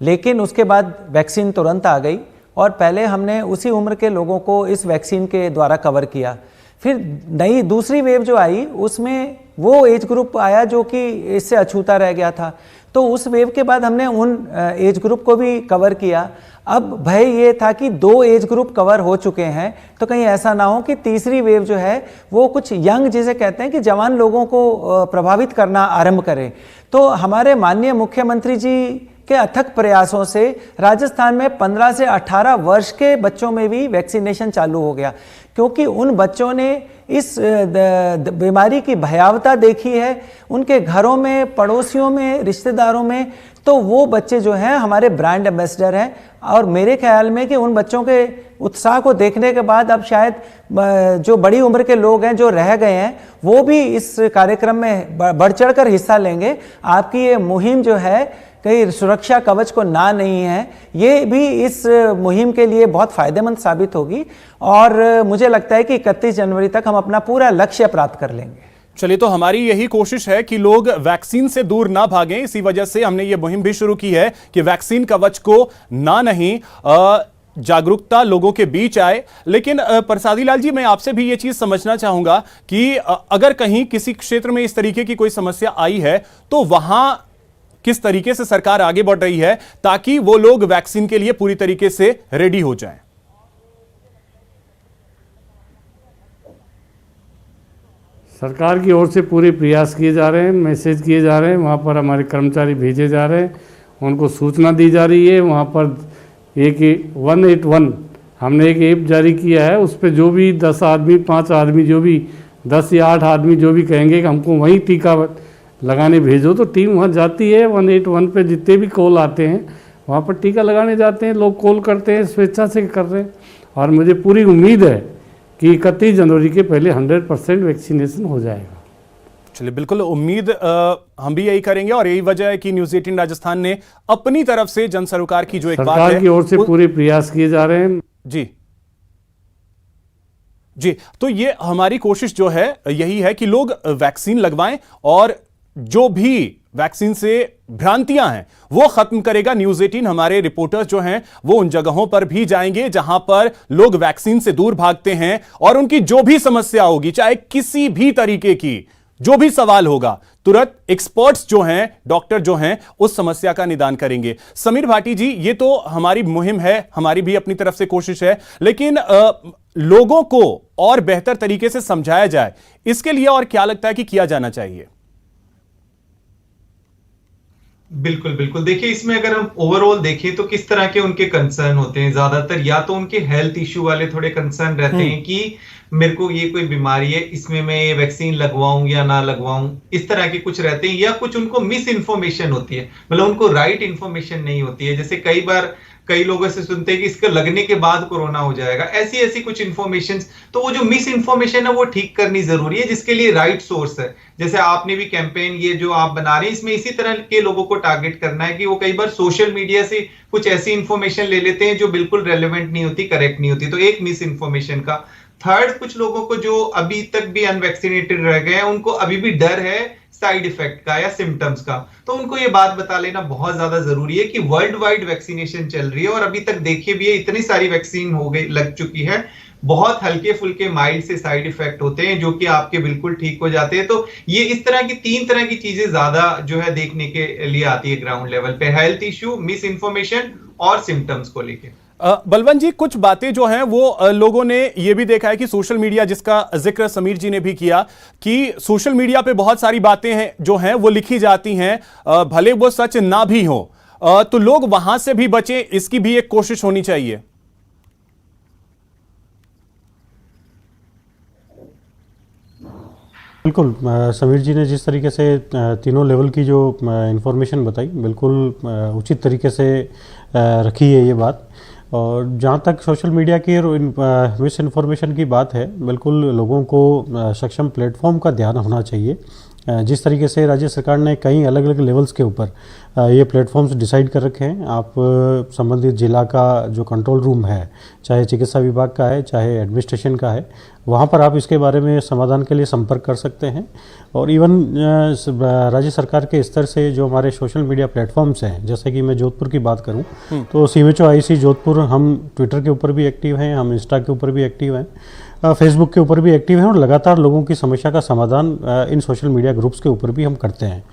लेकिन उसके बाद वैक्सीन तुरंत आ गई और पहले हमने उसी उम्र के लोगों को इस वैक्सीन के द्वारा कवर किया। फिर नई दूसरी वेव जो आई उसमें वो एज ग्रुप आया जो कि इससे अछूता रह गया था, तो उस वेव के बाद हमने उन एज ग्रुप को भी कवर किया। अब भय ये था कि 2 एज ग्रुप कवर हो चुके हैं, तो कहीं ऐसा ना हो कि तीसरी वेव जो है वो कुछ यंग, जिसे कहते हैं कि जवान लोगों को प्रभावित करना आरंभ करे। तो हमारे माननीय मुख्यमंत्री जी के अथक प्रयासों से राजस्थान में 15 से 18 वर्ष के बच्चों में भी वैक्सीनेशन चालू हो गया, क्योंकि उन बच्चों ने इस बीमारी की भयावता देखी है उनके घरों में, पड़ोसियों में, रिश्तेदारों में। तो वो बच्चे जो हैं हमारे ब्रांड एम्बेसडर हैं, और मेरे ख्याल में कि उन बच्चों के उत्साह को देखने के बाद अब शायद जो बड़ी उम्र के लोग हैं जो रह गए हैं वो भी इस कार्यक्रम में बढ़ चढ़कर हिस्सा लेंगे। आपकी ये मुहिम जो है कहीं सुरक्षा कवच को ना नहीं है, ये भी इस मुहिम के लिए बहुत फायदेमंद साबित होगी, और मुझे लगता है कि 31 जनवरी तक हम अपना पूरा लक्ष्य प्राप्त कर लेंगे। चलिए, तो हमारी यही कोशिश है कि लोग वैक्सीन से दूर ना भागें। इसी वजह से हमने ये मुहिम भी शुरू की है कि वैक्सीन कवच को ना नहीं, जागरूकता लोगों के बीच आए। लेकिन प्रसादी लाल जी, मैं आपसे भी ये चीज समझना चाहूंगा कि अगर कहीं किसी क्षेत्र में इस तरीके की कोई समस्या आई है तो वहां किस तरीके से सरकार आगे बढ़ रही है ताकि वो लोग वैक्सीन के लिए पूरी तरीके से रेडी हो जाएं? सरकार की ओर से पूरे प्रयास किए जा रहे हैं, मैसेज किए जा रहे हैं, वहाँ पर हमारे कर्मचारी भेजे जा रहे हैं, उनको सूचना दी जा रही है। वहाँ पर एक 181 हमने एक ऐप जारी किया है, उस पर जो भी 10 आदमी, 5 आदमी, जो भी 10 या 8 आदमी जो भी कहेंगे कि हमको वहीं टीका लगाने भेजो, तो टीम वहाँ जाती है। 181 पे जितने भी कॉल आते हैं वहाँ पर टीका लगाने जाते हैं, लोग कॉल करते हैं, स्वेच्छा से कर रहे हैं। और मुझे पूरी उम्मीद है कि 31 जनवरी के पहले 100% वैक्सीनेशन हो जाएगा। चलिए, बिल्कुल उम्मीद हम भी यही करेंगे, और यही वजह है कि न्यूज़ 18 राजस्थान ने अपनी तरफ से जन सरोकार की जो एक बात है, सरकार की ओर से पूरे प्रयास किए जा रहे हैं। जी, तो ये हमारी कोशिश जो है यही है कि लोग वैक्सीन लगवाएं, और जो भी वैक्सीन से भ्रांतियां हैं वो खत्म करेगा न्यूज़ 18। हमारे रिपोर्टर्स जो हैं वो उन जगहों पर भी जाएंगे जहां पर लोग वैक्सीन से दूर भागते हैं, और उनकी जो भी समस्या होगी, चाहे किसी भी तरीके की जो भी सवाल होगा, तुरंत एक्सपर्ट्स जो हैं, डॉक्टर जो हैं, उस समस्या का निदान करेंगे। समीर भाटी जी, ये तो हमारी मुहिम है, हमारी भी अपनी तरफ से कोशिश है, लेकिन लोगों को और बेहतर तरीके से समझाया जाए, इसके लिए और क्या लगता है कि किया जाना चाहिए? बिल्कुल बिल्कुल, देखिए इसमें अगर हम ओवरऑल देखें तो किस तरह के उनके कंसर्न होते हैं, ज्यादातर या तो उनके हेल्थ इश्यू वाले थोड़े कंसर्न रहते हैं कि मेरे को ये कोई बीमारी है, इसमें मैं ये वैक्सीन लगवाऊं या ना लगवाऊं, इस तरह के कुछ रहते हैं। या कुछ उनको मिस इन्फॉर्मेशन होती है, मतलब उनको राइट इन्फॉर्मेशन नहीं होती है। जैसे कई बार कई लोगों से सुनते हैं कि इसका लगने के बाद कोरोना हो जाएगा, ऐसी कुछ इन्फॉर्मेशन। तो वो जो मिस इन्फॉर्मेशन है वो ठीक करनी जरूरी है, जिसके लिए राइट सोर्स है। जैसे आपने भी कैंपेन ये जो आप बना रहे हैं, इसमें इसी तरह के लोगों को टारगेट करना है कि वो कई बार सोशल मीडिया से कुछ ऐसी इन्फॉर्मेशन ले लेते हैं जो बिल्कुल रेलेवेंट नहीं होती, करेक्ट नहीं होती। तो एक मिस इन्फॉर्मेशन का। थर्ड, कुछ लोगों को जो अभी तक भी अनवैक्सीनेटेड रह गए हैं, उनको अभी भी डर है साइड इफेक्ट का या सिम्टम्स का, तो उनको ये बात बता लेना बहुत ज्यादा जरूरी है कि वर्ल्ड वाइड वैक्सीनेशन चल रही है, और अभी तक देखिए भी इतनी सारी वैक्सीन हो गई, लग चुकी है, बहुत हल्के फुल्के माइल्ड से साइड इफेक्ट होते हैं जो कि आपके बिल्कुल ठीक हो जाते हैं। तो ये इस तरह की 3 तरह की चीजें ज्यादा जो है देखने के लिए आती है ग्राउंड लेवल पे, हेल्थ इश्यू, मिस इन्फॉर्मेशन और सिम्टम्स को लेके। बलवंत जी, कुछ बातें जो हैं वो लोगों ने ये भी देखा है कि सोशल मीडिया, जिसका जिक्र समीर जी ने भी किया, कि सोशल मीडिया पे बहुत सारी बातें हैं जो हैं वो लिखी जाती हैं, भले वो सच ना भी हो, तो लोग वहां से भी बचें, इसकी भी एक कोशिश होनी चाहिए। बिल्कुल, समीर जी ने जिस तरीके से तीनों लेवल की जो इंफॉर्मेशन बताई, बिल्कुल उचित तरीके से रखी है ये बात। और जहाँ तक सोशल मीडिया की मिस इन्फॉर्मेशन की बात है, बिल्कुल लोगों को सक्षम प्लेटफॉर्म का ध्यान होना चाहिए। जिस तरीके से राज्य सरकार ने कई अलग अलग लेवल्स के ऊपर ये प्लेटफॉर्म्स डिसाइड कर रखे हैं। आप संबंधित जिला का जो कंट्रोल रूम है, चाहे चिकित्सा विभाग का है, चाहे एडमिनिस्ट्रेशन का है, वहाँ पर आप इसके बारे में समाधान के लिए संपर्क कर सकते हैं। और इवन राज्य सरकार के स्तर से जो हमारे सोशल मीडिया प्लेटफॉर्म्स हैं, जैसे कि मैं जोधपुर की बात करूँ तो CMHO-IC जोधपुर, हम ट्विटर के ऊपर भी एक्टिव हैं, हम इंस्टा के ऊपर भी एक्टिव हैं, फेसबुक के ऊपर भी एक्टिव हैं, और लगातार लोगों की समस्या का समाधान इन सोशल मीडिया ग्रुप्स के ऊपर भी हम करते हैं।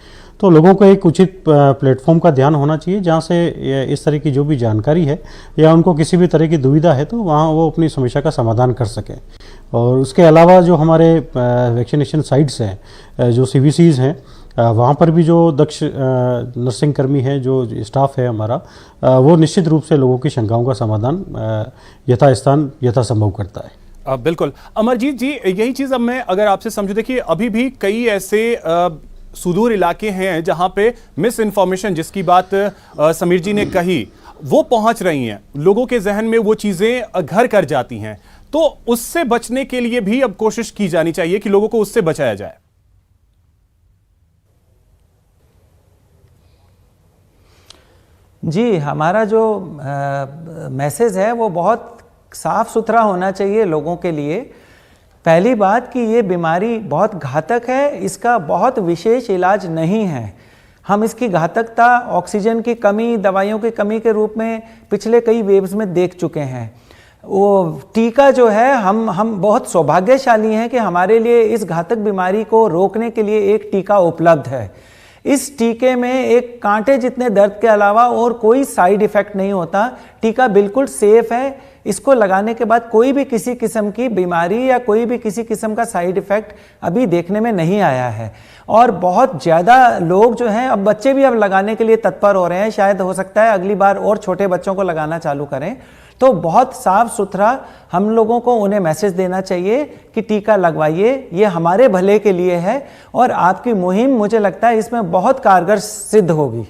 तो लोगों को एक उचित प्लेटफॉर्म का ध्यान होना चाहिए, जहाँ से इस तरह की जो भी जानकारी है या उनको किसी भी तरह की दुविधा है तो वहाँ वो अपनी समस्या का समाधान कर सकें। और उसके अलावा जो हमारे वैक्सीनेशन साइट्स हैं, जो CVCs हैं, वहाँ पर भी जो दक्ष नर्सिंग कर्मी है, जो स्टाफ है हमारा, वो निश्चित रूप से लोगों की शंकाओं का समाधान यथास्थान यथासंभव करता है। बिल्कुल अमरजीत जी, यही चीज अब मैं अगर आपसे समझूं, देखिए अभी भी कई ऐसे सुदूर इलाके हैं जहां पे मिस इन्फॉर्मेशन, जिसकी बात समीर जी ने कही, वो पहुंच रही हैं, लोगों के जहन में वो चीजें घर कर जाती हैं, तो उससे बचने के लिए भी अब कोशिश की जानी चाहिए कि लोगों को उससे बचाया जाए। जी, हमारा जो मैसेज है वो बहुत साफ सुथरा होना चाहिए लोगों के लिए। पहली बात कि ये बीमारी बहुत घातक है, इसका बहुत विशेष इलाज नहीं है। हम इसकी घातकता ऑक्सीजन की कमी, दवाइयों की कमी के रूप में पिछले कई वेव्स में देख चुके हैं। वो टीका जो है, हम बहुत सौभाग्यशाली हैं कि हमारे लिए इस घातक बीमारी को रोकने के लिए एक टीका उपलब्ध है। इस टीके में एक कांटे जितने दर्द के अलावा और कोई साइड इफ़ेक्ट नहीं होता। टीका बिल्कुल सेफ है, इसको लगाने के बाद कोई भी किसी किस्म की बीमारी या कोई भी किसी किस्म का साइड इफ़ेक्ट अभी देखने में नहीं आया है। और बहुत ज़्यादा लोग जो हैं, अब बच्चे भी अब लगाने के लिए तत्पर हो रहे हैं, शायद हो सकता है अगली बार और छोटे बच्चों को लगाना चालू करें। तो बहुत साफ सुथरा हम लोगों को उन्हें मैसेज देना चाहिए कि टीका लगवाइए, ये हमारे भले के लिए है। और आपकी मुहिम, मुझे लगता है, इसमें बहुत कारगर सिद्ध होगी।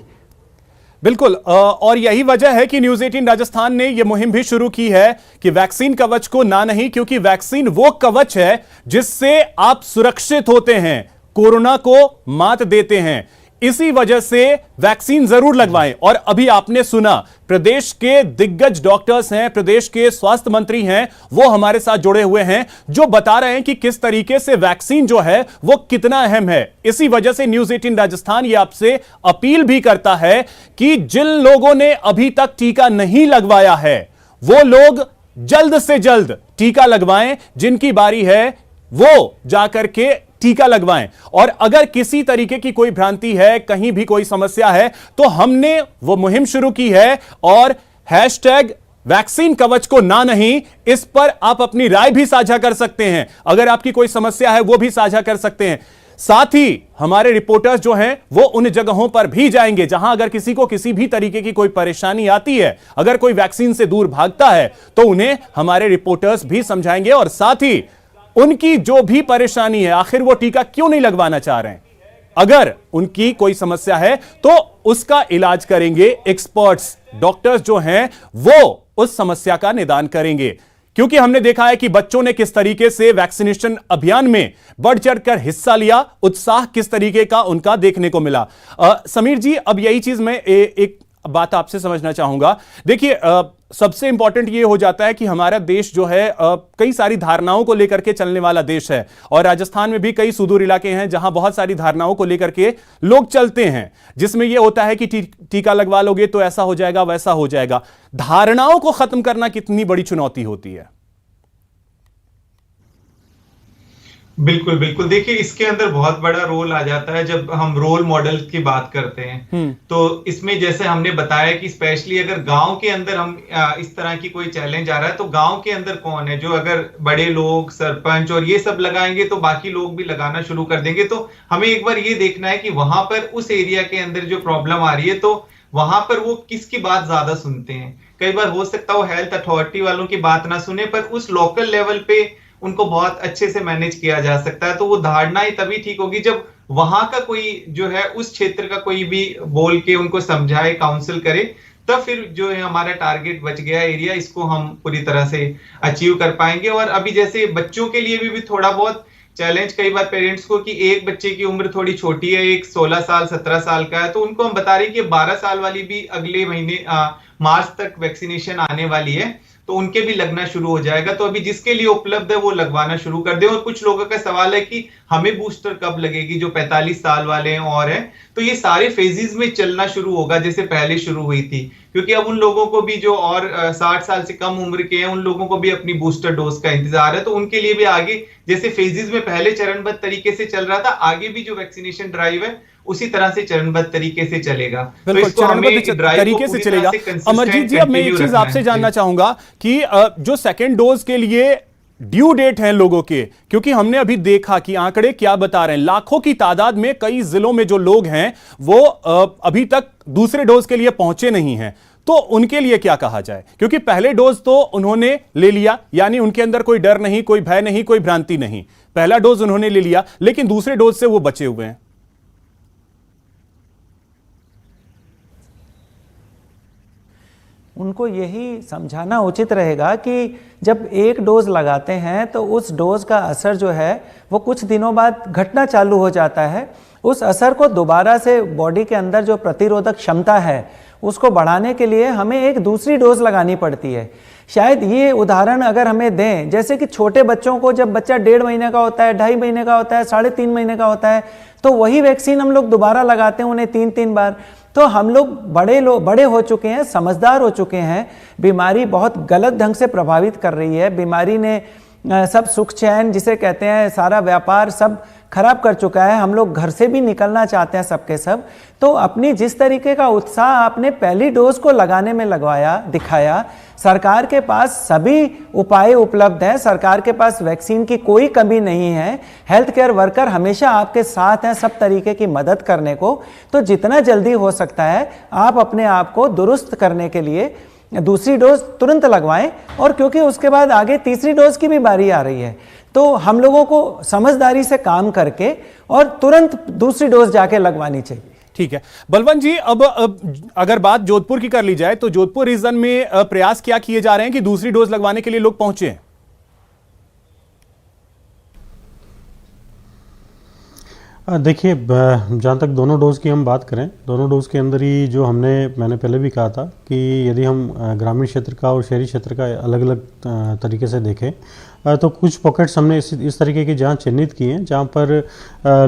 बिल्कुल, और यही वजह है कि न्यूज़ 18 राजस्थान ने यह मुहिम भी शुरू की है कि वैक्सीन कवच को ना नहीं, क्योंकि वैक्सीन वो कवच है जिससे आप सुरक्षित होते हैं, कोरोना को मात देते हैं। इसी वजह से वैक्सीन जरूर लगवाएं। और अभी आपने सुना, प्रदेश के दिग्गज डॉक्टर्स हैं, प्रदेश के स्वास्थ्य मंत्री हैं, वो हमारे साथ जुड़े हुए हैं, जो बता रहे हैं कि किस तरीके से वैक्सीन जो है वो कितना अहम है। इसी वजह से न्यूज़ 18 राजस्थान ये आपसे अपील भी करता है कि जिन लोगों ने अभी तक टीका नहीं लगवाया है, वो लोग जल्द से जल्द टीका लगवाएं। जिनकी बारी है वो जाकर के टीका लगवाएं। और अगर किसी तरीके की कोई भ्रांति है, कहीं भी कोई समस्या है, तो हमने वो मुहिम शुरू की है, और हैशटैग वैक्सीन कवच को ना नहीं, इस पर आप अपनी राय भी साझा कर सकते हैं। अगर आपकी कोई समस्या है वो भी साझा कर सकते हैं। साथ ही हमारे रिपोर्टर्स जो हैं वो उन जगहों पर भी जाएंगे जहां अगर किसी को किसी भी तरीके की कोई परेशानी आती है, अगर कोई वैक्सीन से दूर भागता है, तो उन्हें हमारे रिपोर्टर्स भी समझाएंगे। और साथ ही उनकी जो भी परेशानी है, आखिर वो टीका क्यों नहीं लगवाना चाह रहे हैं, अगर उनकी कोई समस्या है तो उसका इलाज करेंगे एक्सपर्ट्स, डॉक्टर्स जो हैं वो उस समस्या का निदान करेंगे। क्योंकि हमने देखा है कि बच्चों ने किस तरीके से वैक्सीनेशन अभियान में बढ़ चढ़कर हिस्सा लिया, उत्साह किस तरीके का उनका देखने को मिला। समीर जी, अब यही चीज मैं एक बात आपसे समझना चाहूंगा। देखिए, सबसे इंपॉर्टेंट ये हो जाता है कि हमारा देश जो है कई सारी धारणाओं को लेकर के चलने वाला देश है, और राजस्थान में भी कई सुदूर इलाके हैं जहां बहुत सारी धारणाओं को लेकर के लोग चलते हैं, जिसमें यह होता है कि टीका लगवा लोगे तो ऐसा हो जाएगा, वैसा हो जाएगा। धारणाओं को खत्म करना कितनी बड़ी चुनौती होती है। बिल्कुल बिल्कुल, देखिए इसके अंदर बहुत बड़ा रोल आ जाता है जब हम रोल मॉडल की बात करते हैं। तो इसमें जैसे हमने बताया कि स्पेशली अगर गांव के अंदर हम इस तरह की कोई चैलेंज आ रहा है तो गांव के अंदर कौन है जो, अगर बड़े लोग, सरपंच और ये सब लगाएंगे तो बाकी लोग भी लगाना शुरू कर देंगे। तो हमें एक बार ये देखना है कि वहां पर उस एरिया के अंदर जो प्रॉब्लम आ रही है तो वहां पर वो किसकी बात ज्यादा सुनते हैं। कई बार हो सकता है वो हेल्थ अथॉरिटी वालों की बात ना सुने, पर उस लोकल लेवल पे उनको बहुत अच्छे से मैनेज किया जा सकता है। तो वो धारणा ही तभी ठीक होगी जब वहां का कोई जो है उस क्षेत्र का कोई भी बोल के उनको समझाए, काउंसिल करे, तब फिर जो है हमारा टारगेट बच गया एरिया, इसको हम पूरी तरह से अचीव कर पाएंगे। और अभी जैसे बच्चों के लिए भी थोड़ा बहुत चैलेंज कई बार पेरेंट्स को कि एक बच्चे की उम्र थोड़ी छोटी है, एक 16 साल 17 साल का है, तो उनको हम बता रहे हैं कि 12 साल वाली भी अगले महीने मार्च तक वैक्सीनेशन आने वाली है, तो उनके भी लगना शुरू हो जाएगा। तो अभी जिसके लिए उपलब्ध है वो लगवाना शुरू कर दे। और कुछ लोगों का सवाल है कि हमें बूस्टर कब लगेगी, जो 45 साल वाले हैं और हैं, तो ये सारे फेजेस में चलना शुरू होगा जैसे पहले शुरू हुई थी, क्योंकि अब उन लोगों को भी जो और 60 साल से कम उम्र के हैं उन लोगों को भी अपनी बूस्टर डोज का इंतजार है। तो उनके लिए भी आगे जैसे फेजेस में पहले चरणबद्ध तरीके से चल रहा था, आगे भी जो वैक्सीनेशन ड्राइव है उसी तरह से चरणबद्ध तरीके से चलेगा। बिल्कुल, चरणबद्ध तरीके से चलेगा। अमरजीत जी, अब मैं एक चीज आपसे जानना चाहूंगा कि जो सेकेंड डोज के लिए ड्यू डेट है लोगों के, क्योंकि हमने अभी देखा कि आंकड़े क्या बता रहे हैं, लाखों की तादाद में कई जिलों में जो लोग हैं वो अभी तक दूसरे डोज के लिए पहुंचे नहीं हैं, तो उनके लिए क्या कहा जाए? क्योंकि पहले डोज तो उन्होंने ले लिया, यानी उनके अंदर कोई डर नहीं, कोई भय नहीं, कोई भ्रांति नहीं, पहला डोज उन्होंने ले लिया, लेकिन दूसरे डोज से वो बचे हुए हैं। उनको यही समझाना उचित रहेगा कि जब एक डोज लगाते हैं तो उस डोज का असर जो है वो कुछ दिनों बाद घटना चालू हो जाता है। उस असर को दोबारा से बॉडी के अंदर जो प्रतिरोधक क्षमता है उसको बढ़ाने के लिए हमें एक दूसरी डोज लगानी पड़ती है। शायद ये उदाहरण अगर हमें दें, जैसे कि छोटे बच्चों को जब बच्चा 1.5 महीने का होता है, 2.5 महीने का होता है, 3.5 महीने का होता है, तो वही वैक्सीन हम लोग दोबारा लगाते हैं उन्हें 3-3 बार। तो हम लोग बड़े हो चुके हैं, समझदार हो चुके हैं, बीमारी बहुत गलत ढंग से प्रभावित कर रही है, बीमारी ने सब सुख चैन जिसे कहते हैं सारा व्यापार सब खराब कर चुका है, हम लोग घर से भी निकलना चाहते हैं सबके सब। तो अपनी जिस तरीके का उत्साह आपने पहली डोज को लगाने में दिखाया, सरकार के पास सभी उपाय उपलब्ध हैं, सरकार के पास वैक्सीन की कोई कमी नहीं है, हेल्थ केयर वर्कर हमेशा आपके साथ हैं सब तरीके की मदद करने को। तो जितना जल्दी हो सकता है आप अपने आप को दुरुस्त करने के लिए दूसरी डोज तुरंत लगवाएं, और क्योंकि उसके बाद आगे तीसरी डोज की भी बारी आ रही है, तो हम लोगों को समझदारी से काम करके और तुरंत दूसरी डोज जाके लगवानी चाहिए। ठीक है बलवंत जी, अब अगर बात जोधपुर की कर ली जाए तो जोधपुर रीजन में प्रयास क्या किए जा रहे हैं कि दूसरी डोज लगवाने के लिए लोग पहुंचे? देखिए, जहाँ तक दोनों डोज़ की हम बात करें, दोनों डोज़ के अंदर ही जो मैंने पहले भी कहा था कि यदि हम ग्रामीण क्षेत्र का और शहरी क्षेत्र का अलग अलग तरीके से देखें तो कुछ पॉकेट्स हमने इस तरीके की जहाँ चिन्हित किए हैं जहाँ पर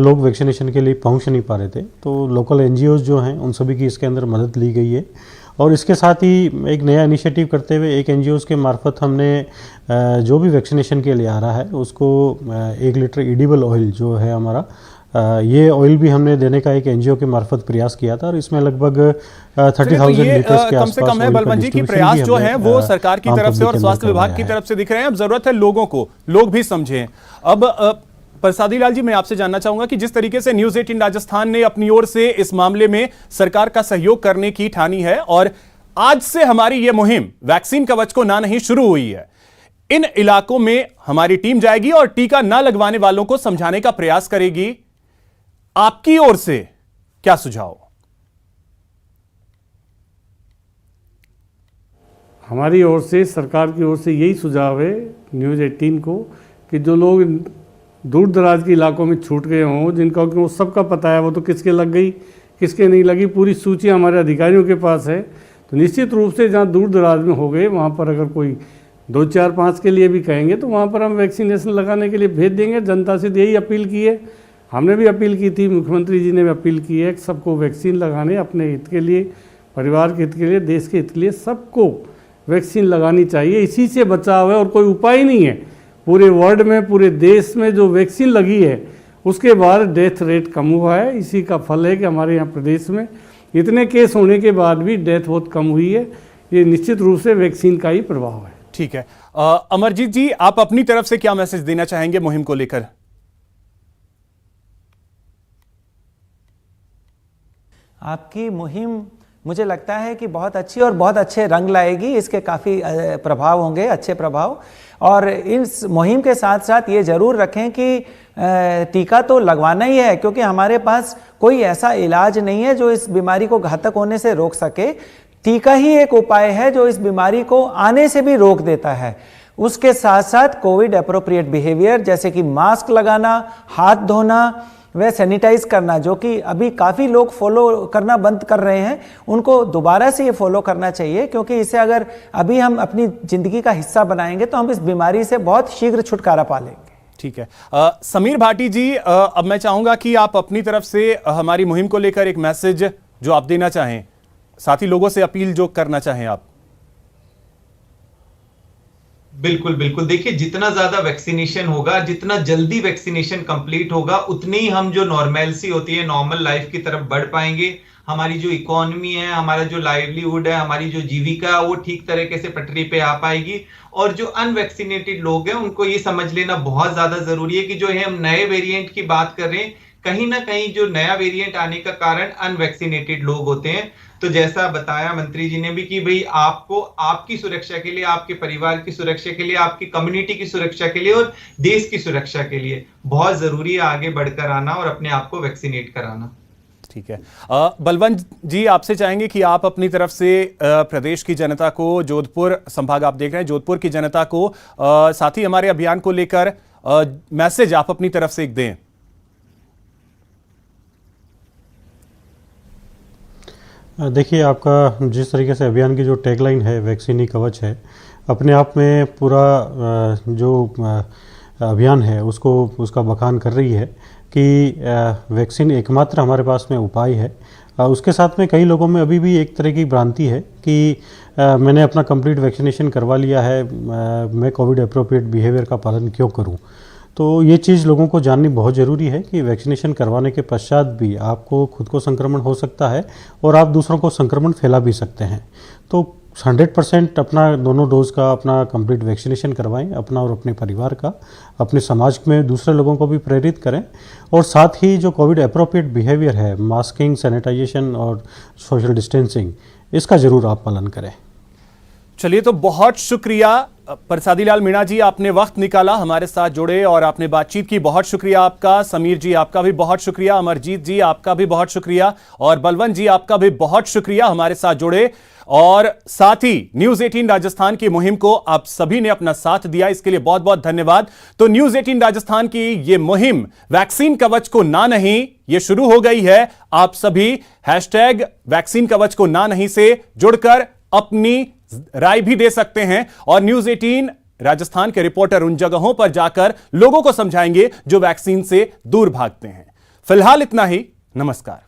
लोग वैक्सीनेशन के लिए पहुँच नहीं पा रहे थे, तो लोकल NGOs जो हैं उन सभी की इसके अंदर मदद ली गई है। और इसके साथ ही एक नया इनिशिएटिव करते हुए एक NGOs के मार्फत हमने जो भी वैक्सीनेशन के लिए आ रहा है उसको 1 लीटर एडिबल ऑयल जो है हमारा, ये ऑयल भी हमने देने का एक NGO के मार्फत प्रयास किया था, और इसमें लगभग 30,000 लीटर्स के कम से कम है बलवंत जी की प्रयास जो है वो सरकार की तरफ से और स्वास्थ्य विभाग की तरफ से दिख रहे हैं। अब जरूरत है लोगों को, लोग भी समझें। अब प्रसादी लाल जी, मैं आपसे जानना चाहूंगा कि जिस तरीके से न्यूज 18 राजस्थान ने अपनी ओर से इस मामले में सरकार का सहयोग करने की ठानी है, और आज से हमारी यह मुहिम वैक्सीन कवच को ना नहीं शुरू हुई है, इन इलाकों में हमारी टीम जाएगी और टीका ना लगवाने वालों को समझाने का प्रयास करेगी। आपकी ओर से क्या सुझाव? हमारी ओर से, सरकार की ओर से यही सुझाव है न्यूज़ 18 को कि जो लोग दूर दराज के इलाकों में छूट गए हों, जिनका वो सबका पता है वो तो किसके लग गई किसके नहीं लगी, पूरी सूची हमारे अधिकारियों के पास है, तो निश्चित रूप से जहाँ दूर दराज में हो गए वहाँ पर अगर कोई 2, 4, 5 के लिए भी कहेंगे तो वहाँ पर हम वैक्सीनेशन लगाने के लिए भेज देंगे। जनता से यही अपील की है, हमने भी अपील की थी, मुख्यमंत्री जी ने भी अपील की है कि सबको वैक्सीन लगाने, अपने हित के लिए, परिवार के हित के लिए, देश के हित के लिए सबको वैक्सीन लगानी चाहिए। इसी से बचाव है और कोई उपाय नहीं है। पूरे वर्ल्ड में, पूरे देश में जो वैक्सीन लगी है उसके बाद डेथ रेट कम हुआ है। इसी का फल है कि हमारे यहाँ प्रदेश में इतने केस होने के बाद भी डेथ बहुत कम हुई है। ये निश्चित रूप से वैक्सीन का ही प्रभाव है। ठीक है, अमरजीत जी, आप अपनी तरफ से क्या मैसेज देना चाहेंगे मुहिम को लेकर? आपकी मुहिम मुझे लगता है कि बहुत अच्छी और बहुत अच्छे रंग लाएगी। इसके काफ़ी प्रभाव होंगे, अच्छे प्रभाव। और इस मुहिम के साथ साथ ये ज़रूर रखें कि टीका तो लगवाना ही है, क्योंकि हमारे पास कोई ऐसा इलाज नहीं है जो इस बीमारी को घातक होने से रोक सके। टीका ही एक उपाय है जो इस बीमारी को आने से भी रोक देता है। उसके साथ साथ कोविड एप्रोप्रिएट बिहेवियर, जैसे कि मास्क लगाना, हाथ धोना व सैनिटाइज करना, जो कि अभी काफ़ी लोग फॉलो करना बंद कर रहे हैं, उनको दोबारा से ये फॉलो करना चाहिए, क्योंकि इसे अगर अभी हम अपनी ज़िंदगी का हिस्सा बनाएंगे तो हम इस बीमारी से बहुत शीघ्र छुटकारा पा लेंगे। ठीक है, समीर भाटी जी, अब मैं चाहूंगा कि आप अपनी तरफ से हमारी मुहिम को लेकर एक मैसेज जो आप देना चाहें, साथ ही लोगों से अपील जो करना चाहें आप। बिल्कुल बिल्कुल, देखिए जितना ज्यादा वैक्सीनेशन होगा, जितना जल्दी वैक्सीनेशन कंप्लीट होगा, उतनी ही हम जो नॉर्मेलसी होती है, नॉर्मल लाइफ की तरफ बढ़ पाएंगे। हमारी जो इकोनॉमी है, हमारा जो लाइवलीहुड है, हमारी जो जीविका है, वो ठीक तरीके से पटरी पे आ पाएगी। और जो अनवैक्सीनेटेड लोग हैं उनको ये समझ लेना बहुत ज्यादा जरूरी है कि जो है हम नए वेरिएंट की बात कर रहे हैं, कहीं ना कहीं जो नया वेरिएंट आने का कारण अनवैक्सीनेटेड लोग होते हैं। तो जैसा बताया मंत्री जी ने भी कि भाई आपको आपकी सुरक्षा के लिए, आपके परिवार की सुरक्षा के लिए, आपकी कम्युनिटी की सुरक्षा के लिए और देश की सुरक्षा के लिए बहुत जरूरी है आगे बढ़कर आना और अपने आप को वैक्सीनेट कराना। ठीक है, बलवंत जी, आपसे चाहेंगे कि आप अपनी तरफ से प्रदेश की जनता को, जोधपुर संभाग आप देख रहे हैं, जोधपुर की जनता को, साथ ही हमारे अभियान को लेकर मैसेज आप अपनी तरफ से एक दें। देखिए, आपका जिस तरीके से अभियान की जो टैगलाइन है वैक्सीन ही कवच है, अपने आप में पूरा जो अभियान है उसका बखान कर रही है कि वैक्सीन एकमात्र हमारे पास में उपाय है। उसके साथ में कई लोगों में अभी भी एक तरह की भ्रांति है कि मैंने अपना कंप्लीट वैक्सीनेशन करवा लिया है, मैं कोविड एप्रोप्रिएट बिहेवियर का पालन क्यों करूं। तो ये चीज़ लोगों को जाननी बहुत ज़रूरी है कि वैक्सीनेशन करवाने के पश्चात भी आपको खुद को संक्रमण हो सकता है और आप दूसरों को संक्रमण फैला भी सकते हैं। तो 100% अपना दोनों डोज का अपना कंप्लीट वैक्सीनेशन करवाएं, अपना और अपने परिवार का, अपने समाज में दूसरे लोगों को भी प्रेरित करें। और साथ ही जो कोविड एप्रोप्रिएट बिहेवियर है, मास्किंग, सैनिटाइजेशन और सोशल डिस्टेंसिंग, इसका ज़रूर आप पालन करें। चलिए, तो बहुत शुक्रिया प्रसादी लाल मीणा जी, आपने वक्त निकाला, हमारे साथ जुड़े और आपने बातचीत की। बहुत शुक्रिया आपका। समीर जी, आपका भी बहुत शुक्रिया। अमरजीत जी, आपका भी बहुत शुक्रिया। और बलवंत जी, आपका भी बहुत शुक्रिया, हमारे साथ जुड़े। और साथ ही न्यूज 18 राजस्थान की मुहिम को आप सभी ने अपना साथ दिया, इसके लिए बहुत बहुत धन्यवाद। तो न्यूज 18 राजस्थान की ये मुहिम वैक्सीन कवच को ना नहीं, ये शुरू हो गई है। आप सभी #वैक्सीन कवच को ना नहीं से जुड़कर अपनी राय भी दे सकते हैं और न्यूज 18 राजस्थान के रिपोर्टर उन जगहों पर जाकर लोगों को समझाएंगे जो वैक्सीन से दूर भागते हैं। फिलहाल इतना ही, नमस्कार।